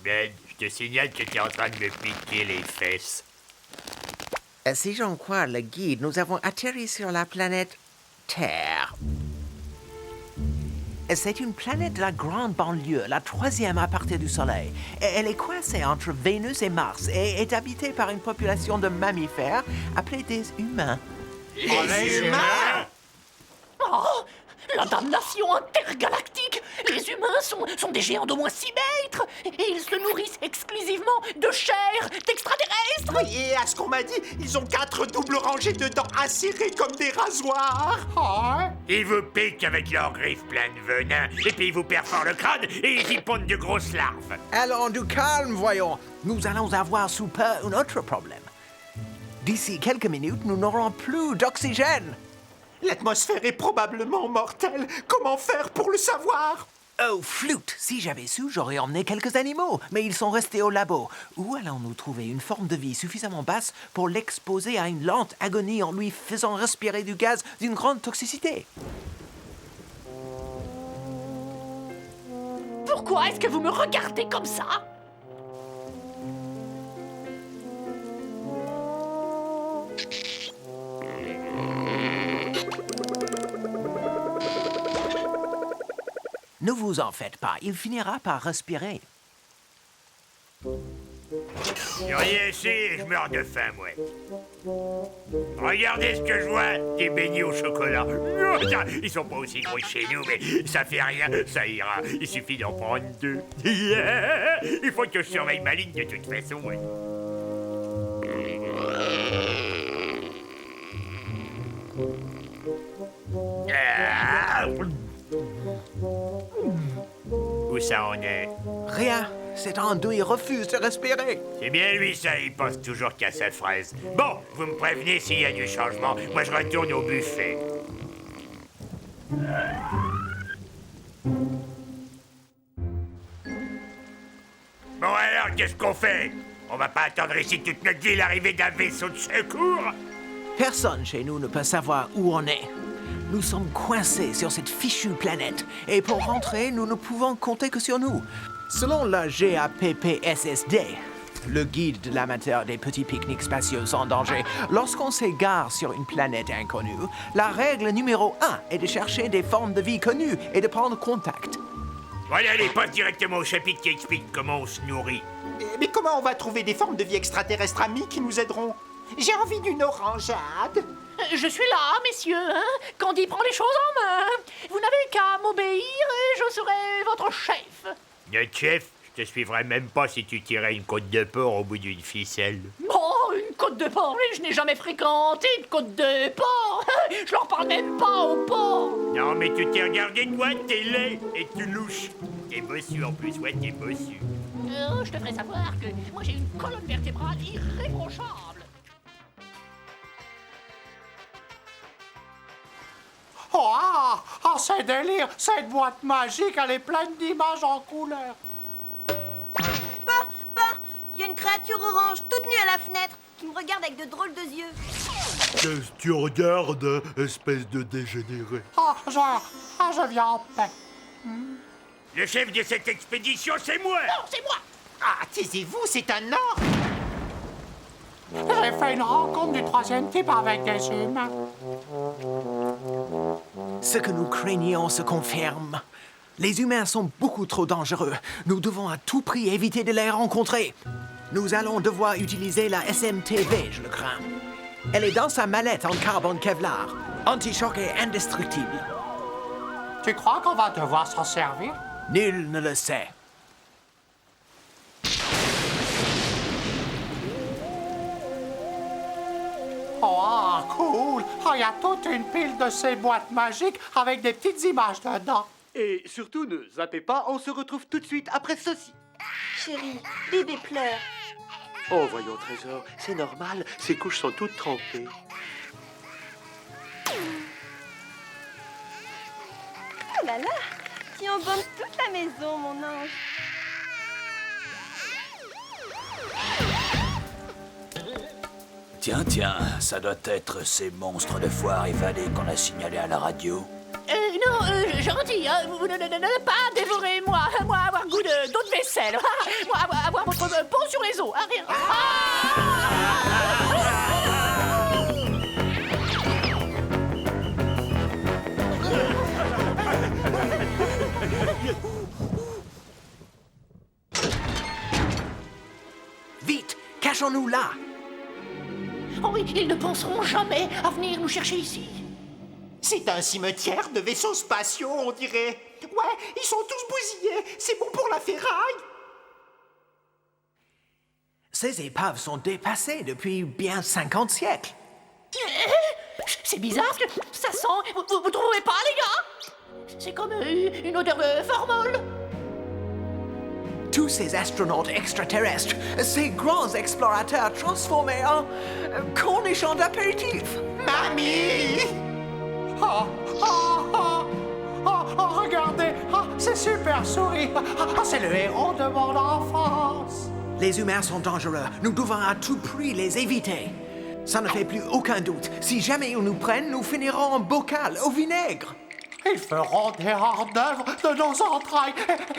Ben, je te signale que t'es en train de me piquer les fesses. Si j'en crois le guide, nous avons atterri sur la planète Terre. C'est une planète de la grande banlieue, la troisième à partir du Soleil. Elle est coincée entre Vénus et Mars et est habitée par une population de mammifères appelés des humains. Les humains? Oh! La damnation intergalactique! Les humains sont des géants d'au moins 6 mètres! Et ils se nourrissent exclusivement de chair d'extraterrestres! Oui, et à ce qu'on m'a dit, ils ont 4 doubles rangées de dents acérées comme des rasoirs. Oh. Ils vous piquent avec leurs griffes pleines de venin, et puis ils vous perforent le crâne et ils y pondent de grosses larves. Allons du calme, voyons. Nous allons avoir sous peu un autre problème. D'ici quelques minutes, nous n'aurons plus d'oxygène. L'atmosphère est probablement mortelle. Comment faire pour le savoir? Oh, flûte! Si j'avais su, j'aurais emmené quelques animaux, mais ils sont restés au labo. Où allons-nous trouver une forme de vie suffisamment basse pour l'exposer à une lente agonie en lui faisant respirer du gaz d'une grande toxicité? Pourquoi est-ce que vous me regardez comme ça? Ne vous en faites pas, il finira par respirer. Rien ici, je meurs de faim, moi. Regardez ce que je vois, des beignets au chocolat. Ils sont pas aussi gros que chez nous, mais ça fait rien, ça ira. Il suffit d'en prendre 2. Il faut que je surveille ma ligne de toute façon, ouais. Où ça en est? Rien. Cet andouille refuse de respirer. C'est bien lui, ça. Il pense toujours qu'à sa fraise. Bon, vous me prévenez s'il y a du changement. Moi, je retourne au buffet. Bon, alors, qu'est-ce qu'on fait? On va pas attendre ici toute notre vie l'arrivée d'un vaisseau de secours? Personne chez nous ne peut savoir où on est. Nous sommes coincés sur cette fichue planète, et pour rentrer, nous ne pouvons compter que sur nous. Selon la GAPPSSD, le guide de l'amateur des petits pique-niques spatiaux sans danger, lorsqu'on s'égare sur une planète inconnue, la règle numéro 1 est de chercher des formes de vie connues et de prendre contact. Voilà, allez, passe directement au chapitre qui explique comment on se nourrit. Mais comment on va trouver des formes de vie extraterrestres amies qui nous aideront? J'ai envie d'une orangeade. Je suis là, messieurs, hein? Candy prend les choses en main. Vous n'avez qu'à m'obéir et je serai votre chef. Notre chef, je te suivrai même pas si tu tirais une côte de porc au bout d'une ficelle. Oh, une côte de porc, mais je n'ai jamais fréquenté une côte de porc. Je leur parle même pas au porc. Non, mais tu t'es regardé, toi, t'es laid et tu louches. T'es bossu en plus, ouais, t'es bossu. Je te ferai savoir que moi j'ai une colonne vertébrale irréprochable. Oh, c'est délire! Cette boîte magique, elle est pleine d'images en couleur. Il y a une créature orange toute nue à la fenêtre qui me regarde avec de drôles de yeux. Qu'est-ce que tu regardes, espèce de dégénéré? Je viens en paix. Le chef de cette expédition, c'est moi! Non, c'est moi! Ah, taisez-vous, c'est un ordre. J'ai fait une rencontre du troisième type avec des humains. Ce que nous craignions se confirme. Les humains sont beaucoup trop dangereux. Nous devons à tout prix éviter de les rencontrer. Nous allons devoir utiliser la SMTV, je le crains. Elle est dans sa mallette en carbone Kevlar. Anti-choc et indestructible. Tu crois qu'on va devoir s'en servir? Nul ne le sait. Oh, cool! Il y a toute une pile de ces boîtes magiques avec des petites images dedans. Et surtout, ne zappez pas, on se retrouve tout de suite après ceci. Chérie, bébé pleure. Oh, voyons, Trésor, c'est normal, ses couches sont toutes trempées. Oh là là, tu embaumes toute la maison, mon ange. Tiens, ça doit être ces monstres de foire évadés qu'on a signalés à la radio. Non, gentil, hein, vous ne pas dévorer moi avoir goût d'eau de vaisselle, moi avoir votre peau sur les os, hein, rien. Vite, cachons-nous là. Oh oui, ils ne penseront jamais à venir nous chercher ici. C'est un cimetière de vaisseaux spatiaux, on dirait. Ouais, ils sont tous bousillés. C'est bon pour la ferraille. Ces épaves sont dépassées depuis bien 50 siècles. C'est bizarre, ça sent... Vous trouvez pas, les gars? C'est comme une odeur de formol. Tous ces astronautes extraterrestres, ces grands explorateurs transformés en cornichons d'apéritif. Mamie! Regardez! C'est Super Souris! C'est le héros de mon enfance! Les humains sont dangereux. Nous devons à tout prix les éviter. Ça ne fait plus aucun doute. Si jamais ils nous prennent, nous finirons en bocal au vinaigre. Ils feront des hors-d'œuvre de nos entrailles.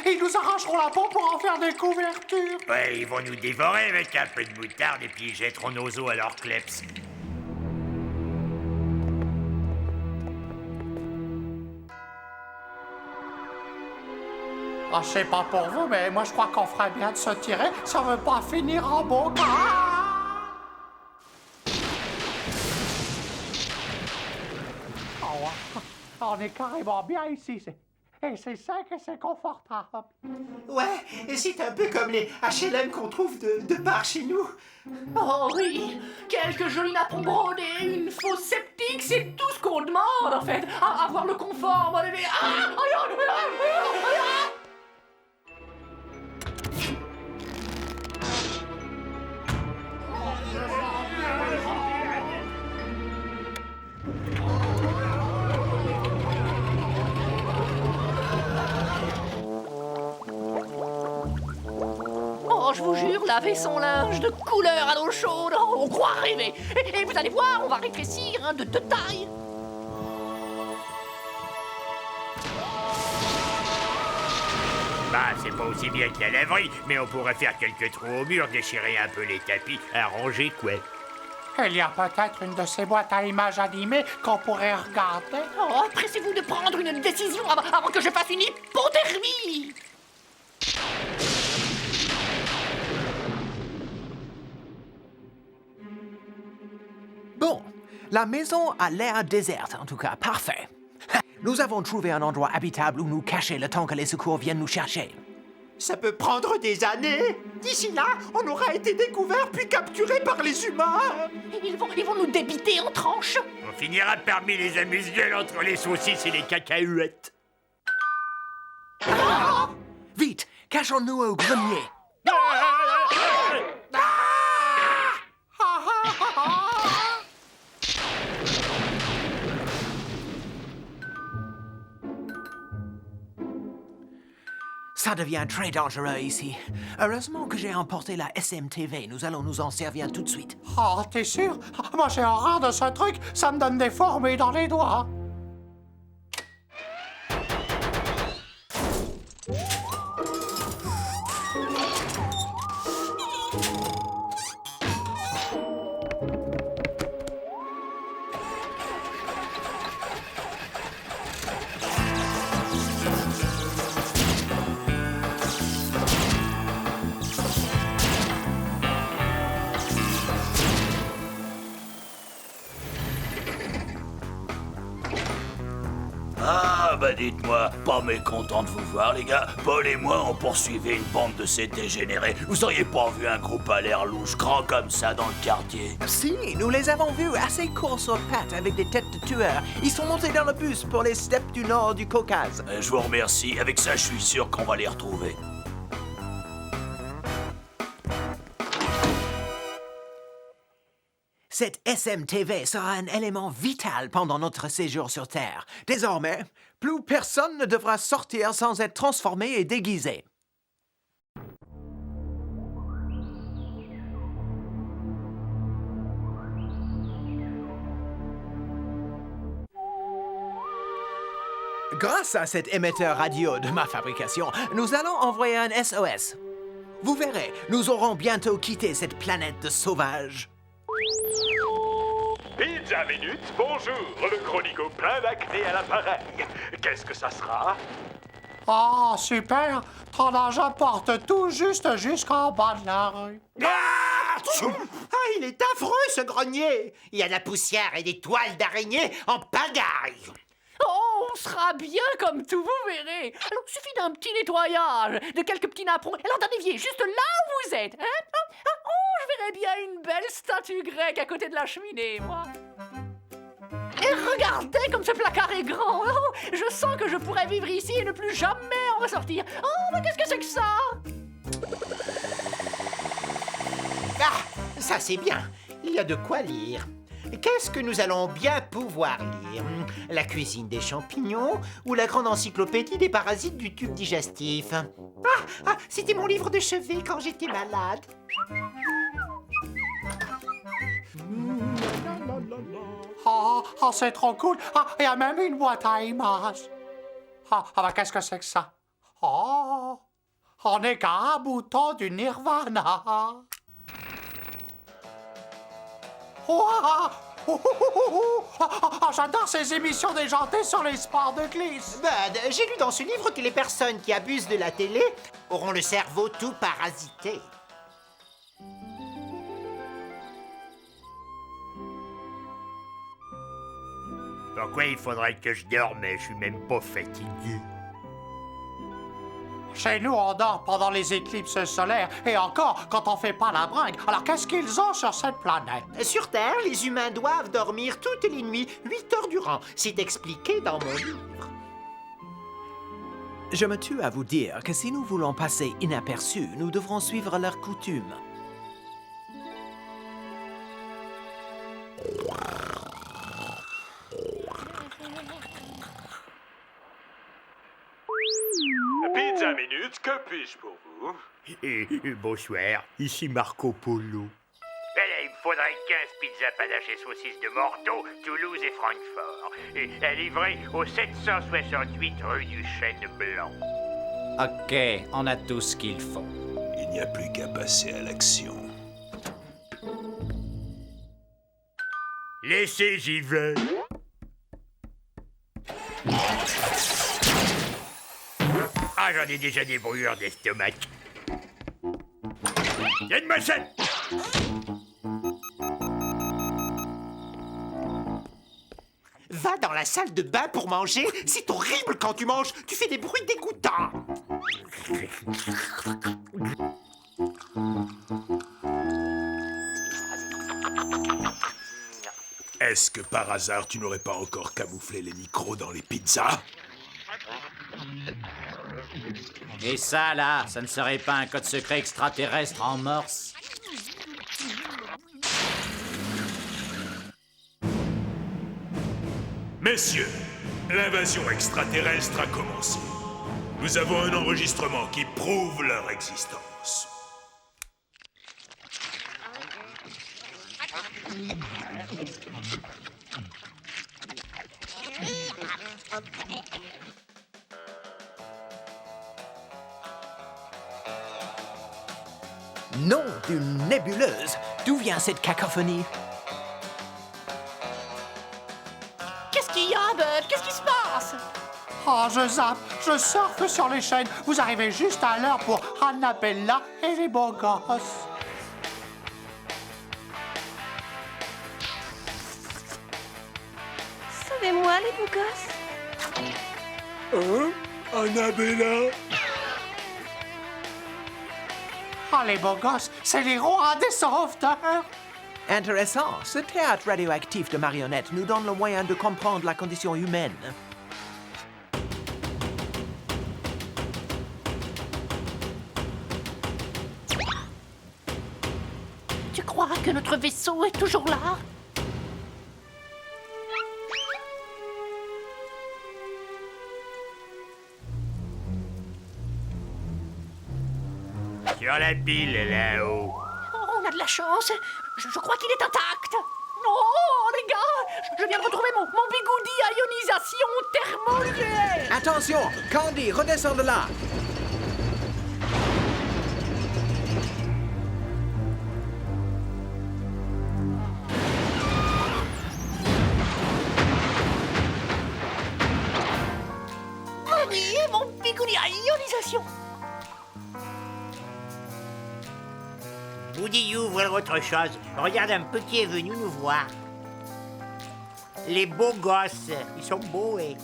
Ils nous arracheront la peau pour en faire des couvertures. Ouais, ils vont nous dévorer avec un peu de moutarde et puis ils jetteront nos os à leur kleps. Je sais pas pour vous, mais moi je crois qu'on ferait bien de se tirer si on veut pas finir en bocal. On est carrément bien ici. Et c'est sec et c'est confortable. Ouais, et c'est un peu comme les HLM qu'on trouve de part chez nous. Oh oui, quelques jolies nappes brodées, une fosse sceptique, c'est tout ce qu'on demande en fait. Avoir le confort, mon bébé. Oh, je vous jure, laver son linge de couleur à l'eau chaude, on croit rêver. Et vous allez voir, on va rétrécir de taille. Bah, c'est pas aussi bien que la laverie, mais on pourrait faire quelques trous au mur, déchirer un peu les tapis, arranger quoi. Il y a peut-être une de ces boîtes à images animées qu'on pourrait regarder. Oh, pressez-vous de prendre une décision avant que je fasse une hypothermie. Bon, la maison a l'air déserte, en tout cas, parfait. Nous avons trouvé un endroit habitable où nous cacher le temps que les secours viennent nous chercher. Ça peut prendre des années. D'ici là, on aura été découvert puis capturé par les humains. Ils vont nous débiter en tranches. On finira parmi les amuse-gueules entre les saucisses et les cacahuètes. Vite, cachons-nous au grenier. Ça devient très dangereux ici. Heureusement que j'ai emporté la SMTV. Nous allons nous en servir tout de suite. Oh, t'es sûr? Moi, j'ai horreur de ce truc. Ça me donne des fourmis dans les doigts. Ah, bah dites-moi, pas mécontent de vous voir, les gars. Paul et moi, on poursuivait une bande de ces dégénérés. Vous auriez pas vu un groupe à l'air louche, grand comme ça, dans le quartier? Si, nous les avons vus assez courts sur pattes avec des têtes de tueurs. Ils sont montés dans le bus pour les steppes du nord du Caucase. Je vous remercie. Avec ça, je suis sûr qu'on va les retrouver. Cette SMTV sera un élément vital pendant notre séjour sur Terre. Désormais, plus personne ne devra sortir sans être transformé et déguisé. Grâce à cet émetteur radio de ma fabrication, nous allons envoyer un SOS. Vous verrez, nous aurons bientôt quitté cette planète de sauvages. Pizza Minute, bonjour, le chronico plein d'acné à l'appareil. Qu'est-ce que ça sera? Oh, super! Ton engin porte tout juste jusqu'en bas de la rue. Ah, il est affreux, ce grenier! Il y a de la poussière et des toiles d'araignée en pagaille. Oh, on sera bien comme tout, vous verrez. Alors, il suffit d'un petit nettoyage, de quelques petits napperons, alors d'un évier, juste là où vous êtes. Hein? Oh, je verrais bien une belle statue grecque à côté de la cheminée, moi. Et regardez comme ce placard est grand. Oh, je sens que je pourrais vivre ici et ne plus jamais en ressortir. Oh, mais qu'est-ce que c'est que ça? Ah, ça c'est bien. Il y a de quoi lire. Qu'est-ce que nous allons bien pouvoir lire? La cuisine des champignons ou la grande encyclopédie des parasites du tube digestif? C'était mon livre de chevet quand j'étais malade. Oh, c'est trop cool. Ah, il y a même une boîte à images. Bah, qu'est-ce que c'est que ça? Oh, on est qu'à un bouton du Nirvana. J'adore ces émissions déjantées sur les sports de glisse. Bud, j'ai lu dans ce livre que les personnes qui abusent de la télé auront le cerveau tout parasité. Pourquoi il faudrait que je dorme? Je suis même pas fatigué. Chez nous, on dort pendant les éclipses solaires et encore quand on fait pas la bringue. Alors qu'est-ce qu'ils ont sur cette planète? Sur Terre, les humains doivent dormir toutes les nuits, 8 heures durant. C'est expliqué dans mon livre. Je me tue à vous dire que si nous voulons passer inaperçus, nous devrons suivre leurs coutumes. Pizza Minute, que puis-je pour vous? Bonsoir, ici Marco Polo. Il me faudrait 15 pizzas panache et saucisses de Bordeaux, Toulouse et Francfort. Et livrées au 768 rue du Chêne Blanc. Ok, on a tout ce qu'il faut. Il n'y a plus qu'à passer à l'action. Laissez, j'y vais. Ah, j'en ai déjà des brûlures d'estomac. Il y a une machine! Va dans la salle de bain pour manger. C'est horrible quand tu manges. Tu fais des bruits dégoûtants. Est-ce que par hasard tu n'aurais pas encore camouflé les micros dans les pizzas? Et ça, là, ça ne serait pas un code secret extraterrestre en morse? Messieurs, l'invasion extraterrestre a commencé. Nous avons un enregistrement qui prouve leur existence. Nom d'une nébuleuse. D'où vient cette cacophonie? Qu'est-ce qu'il y a, Bud? Qu'est-ce qui se passe? Oh, je zappe, je surfe sur les chaînes. Vous arrivez juste à l'heure pour Annabella et les beaux gosses. Sauvez-moi, les beaux gosses. Hein? Annabella? Oh, les beaux gosses, c'est les rois des sauveteurs. Intéressant. Ce théâtre radioactif de marionnettes nous donne le moyen de comprendre la condition humaine. Tu crois que notre vaisseau est toujours là? Sur la pile, là-haut. Oh, on a de la chance. Je crois qu'il est intact. Oh, les gars, je viens de retrouver mon bigoudi à ionisation thermonucléaire. Attention, Candy, redescends de là. Oui, mon bigoudi à ionisation. Woody ouvre autre chose. Regarde un peu qui est venu nous voir. Les beaux gosses. Ils sont beaux, et...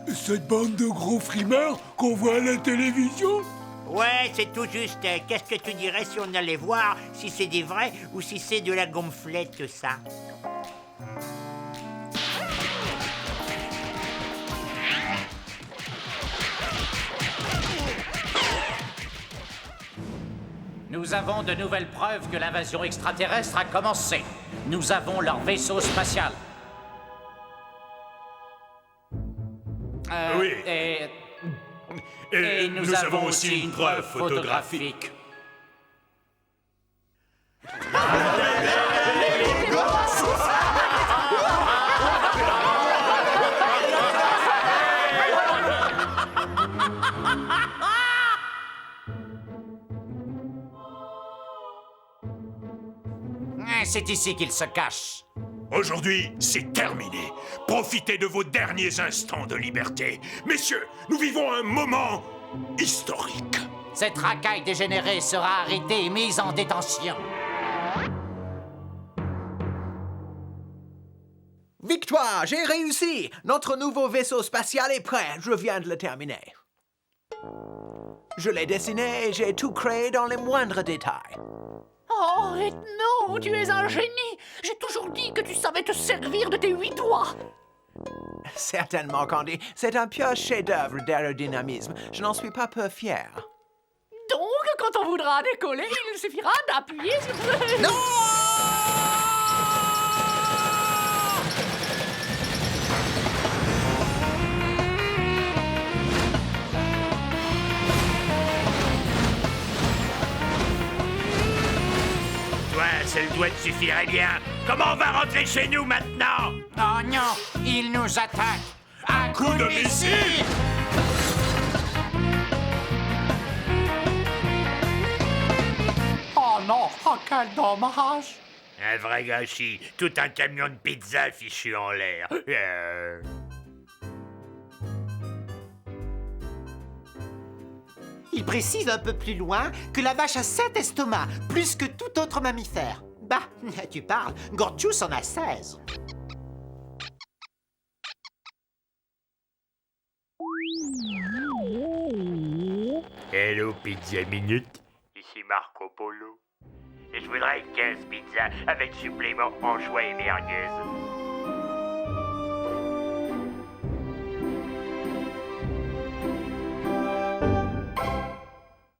Cette bande de gros frimards qu'on voit à la télévision? Ouais, c'est tout juste. Qu'est-ce que tu dirais si on allait voir si c'est des vrais ou si c'est de la gonflette, ça? Nous avons de nouvelles preuves que l'invasion extraterrestre a commencé. Nous avons leur vaisseau spatial. Oui. Et nous avons aussi une preuve photographique. C'est ici qu'ils se cachent. Aujourd'hui, c'est terminé. Profitez de vos derniers instants de liberté. Messieurs, nous vivons un moment historique. Cette racaille dégénérée sera arrêtée et mise en détention. Victoire, j'ai réussi. Notre nouveau vaisseau spatial est prêt. Je viens de le terminer. Je l'ai dessiné et j'ai tout créé dans les moindres détails. Oh, Ethno, tu es un génie. J'ai toujours dit que tu savais te servir de tes 8 doigts. Certainement, Candy. C'est un pur chef-d'œuvre d'aérodynamisme. Je n'en suis pas peu fier. Donc, quand on voudra décoller, il suffira d'appuyer sur le... Non! Toi, seul doigt te suffirait bien. Comment on va rentrer chez nous maintenant? Oh non, ils nous attaquent. Un Coup de missile! Oh non, oh quel dommage. Un vrai gâchis. Tout un camion de pizza fichu en l'air. Il précise un peu plus loin que la vache a 7 estomacs, plus que tout autre mammifère. Bah, tu parles, Gorgius en a 16. Hello, Pizza Minute. Ici Marco Polo. Et je voudrais 15 pizzas avec supplément anchois et merguez.